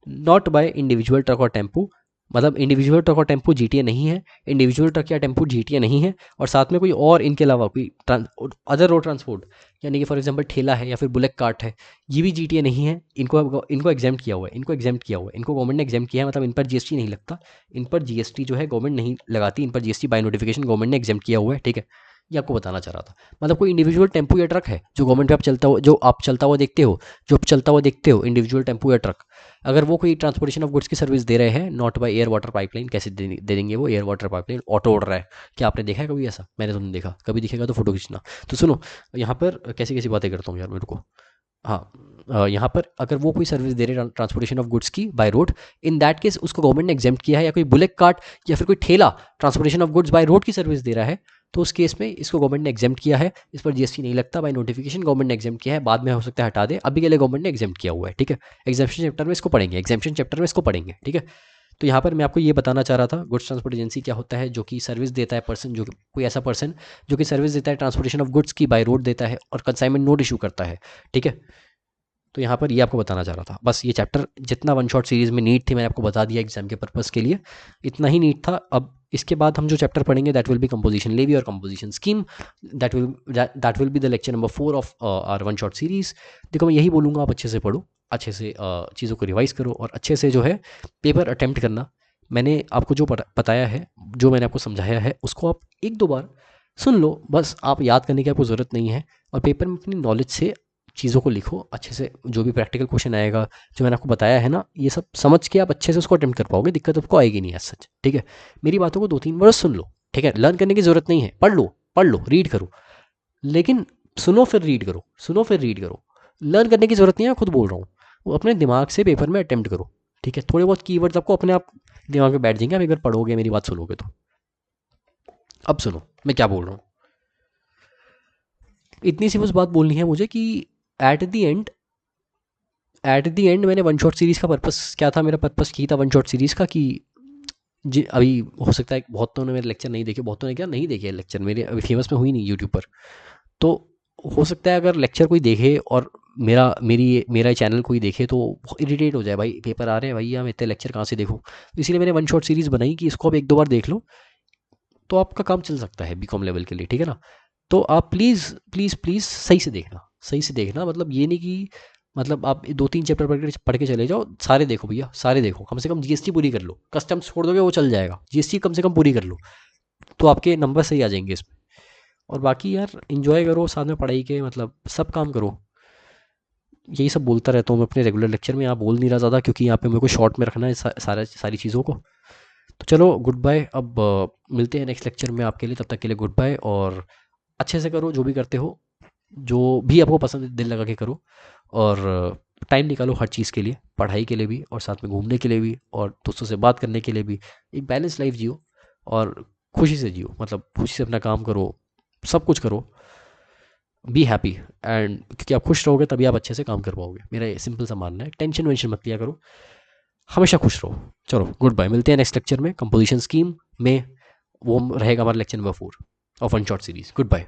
नॉट बाय इंडिविजुअल ट्रक और टेम्पू, मतलब इंडिविजुअल ट्रक और टेम्पू जीटीए नहीं है, इंडिविजुअल ट्रक या टेम्पू जीटीए नहीं है, और साथ में कोई और इनके अलावा कोई अदर रोड ट्रांसपोर्ट, यानी कि फॉर एग्जांपल ठेला है या फिर बुलेट कार्ट है, ये भी जीटीए नहीं है। इनको एग्जाम्प्ट किया हुआ है, इनको गवर्नमेंट ने एग्जाम्प्ट किया है, मतलब इन पर जीएसटी नहीं लगता, इन पर जीएसटी जो है गवर्नमेंट नहीं लगाती, इन पर जीएसटी बाय नोटिफिकेशन गवर्नमेंट ने एग्जाम्प्ट किया हुआ है, ठीक है। ये आपको बताना चाह रहा था। मतलब कोई इंडिविजुअल टेम्पू या ट्रक है जो गवर्नमेंट पे आप चलता हो, जो आप चलता हुआ देखते हो, जो आप चलता हुआ देखते हो, इंडिविजुअल टेम्पू या ट्रक, अगर वो कोई ट्रांसपोर्टेशन ऑफ गुड्स की सर्विस दे रहे हैं, not by air water pipeline, कैसे दे देंगे वो एयर वाटर पाइपलाइन, ऑटो उड़ रहा है, क्या आपने देखा है कभी ऐसा? मैंने तो नहीं देखा, कभी दिखेगा तो फोटो खींचना। तो सुनो, यहाँ पर कैसी कैसी बातें करता हूँ यार, मेरे को। हाँ, यहाँ पर अगर वो कोई सर्विस दे रहे हैं ट्रांसपोर्टेशन ऑफ गुड्स की by road, in that case उसको गवर्नमेंट ने एग्जाम्प्ट किया है, या कोई बुलेट कार्ट या फिर कोई ठेला transportation of goods by road की सर्विस दे रहा है, तो उस केस में इसको गवर्नमेंट ने एग्जाम्प्ट किया है, इस पर जीएसटी नहीं लगता, बाय नोटिफिकेशन गवर्नमेंट ने एग्जाम्प्ट किया है, बाद में हो सकता है हटा दे, अभी के लिए गवर्नमेंट ने एग्जाम्प्ट किया हुआ है, ठीक है। एग्जाम्पशन चैप्टर में इसको पढ़ेंगे, एग्जाम्पशन चैप्टर में इसको पढ़ेंगे, ठीक है। तो यहाँ पर मैं आपको ये बताना चाह रहा था, गुड्स ट्रांसपोर्ट एजेंसी क्या होता है, जो कि सर्विस देता है पर्सन, जो कोई ऐसा पर्सन जो कि सर्विस देता है ट्रांसपोर्टेशन ऑफ गुड्स की बाय रोड देता है और कंसाइनमेंट नोट इशू करता है, ठीक है। तो यहाँ पर ये आपको बताना चाह रहा था, बस ये चैप्टर जितना वन शॉट सीरीज में नीट थी मैंने आपको बता दिया एग्जाम के पर्पस के लिए, इतना ही नीट था। अब इसके बाद हम जो चैप्टर पढ़ेंगे that will be composition levy और composition scheme, that will be the lecture number 4 of our one shot series. देखो मैं यही बोलूँगा, आप अच्छे से पढ़ो, अच्छे से चीज़ों को रिवाइज करो और अच्छे से जो है पेपर अटैम्प्ट करना। मैंने आपको जो बताया है, जो मैंने आपको समझाया है, उसको आप एक दो बार सुन लो, बस आप याद करने की आपको ज़रूरत नहीं है, और पेपर में अपनी नॉलेज से चीज़ों को लिखो अच्छे से, जो भी प्रैक्टिकल क्वेश्चन आएगा, जो मैंने आपको बताया है ना, ये सब समझ के आप अच्छे से उसको अटेम्प्ट कर पाओगे, दिक्कत आपको आएगी नहीं एज सच, ठीक है। मेरी बातों को 2-3 बार सुन लो, ठीक है। लर्न करने की ज़रूरत नहीं है, पढ़ लो, रीड करो, लेकिन सुनो फिर रीड करो, सुनो फिर रीड करो। लर्न करने की ज़रूरत नहीं है, मैं खुद बोल रहा हूँ, वो अपने दिमाग से पेपर में अटेम्प्ट करो, ठीक है। थोड़े बहुत कीवर्ड्स आपको अपने आप दिमाग में बैठ जाएंगे, आप एक बार पढ़ोगे, मेरी बात सुनोगे तो। अब सुनो मैं क्या बोल रहा हूँ, इतनी सी बस बात बोलनी है मुझे कि एट द एंड मैंने वन शॉट सीरीज़ का पर्पस क्या था, मेरा पर्पस यही था वन शॉट सीरीज़ का, कि जी अभी हो सकता है बहुतों ने मेरे लेक्चर नहीं देखे, बहुतों ने क्या नहीं देखे लेक्चर मेरे, अभी फेमस में हुई नहीं यूट्यूब पर, तो हो सकता है अगर लेक्चर कोई देखे और मेरा चैनल कोई देखे तो इरिटेट हो जाए, भाई पेपर आ रहे हैं भैया मैं इतने लेक्चर कहाँ से देखूँ, तो इसीलिए मैंने वन शॉट सीरीज़ बनाई कि इसको आप एक दो बार देख लो तो आपका काम चल सकता है बीकॉम लेवल के लिए, ठीक है ना। तो आप प्लीज़ प्लीज़ प्लीज़ सही से देखना, सही से देखना, मतलब ये नहीं कि मतलब आप 2-3 चैप्टर पढ़ के चले जाओ, सारे देखो भैया, सारे देखो, कम से कम जीएसटी पूरी कर लो, कस्टम्स छोड़ दोगे वो चल जाएगा, जीएसटी कम से कम पूरी कर लो, तो आपके नंबर सही आ जाएंगे इसमें। और बाकी यार इन्जॉय करो साथ में पढ़ाई के, मतलब सब काम करो, यही सब बोलता रहता हूँ मैं अपने रेगुलर लेक्चर में, यहाँ बोल नहीं रहा ज़्यादा क्योंकि यहाँ पे मेरे को शॉर्ट में रखना है सारी चीज़ों को। तो चलो गुड बाय, अब मिलते हैं नेक्स्ट लेक्चर में आपके लिए, तब तक के लिए गुड बाय, और अच्छे से करो जो भी करते हो, जो भी आपको पसंद है दिल लगा के करो, और टाइम निकालो हर चीज़ के लिए, पढ़ाई के लिए भी और साथ में घूमने के लिए भी और दोस्तों से बात करने के लिए भी, एक बैलेंस लाइफ जियो और खुशी से जियो, मतलब खुशी से अपना काम करो, सब कुछ करो, बी हैप्पी एंड, क्योंकि आप खुश रहोगे तभी आप अच्छे से काम कर पाओगे, मेरा ये सिंपल सा मानना है। टेंशन वेंशन मत लिया करो, हमेशा खुश रहो। चलो गुड बाय, मिलते हैं नेक्स्ट लेक्चर में कंपोजिशन स्कीम में, वो रहेगा हमारा lecture number 4 of one shot series. Good bye.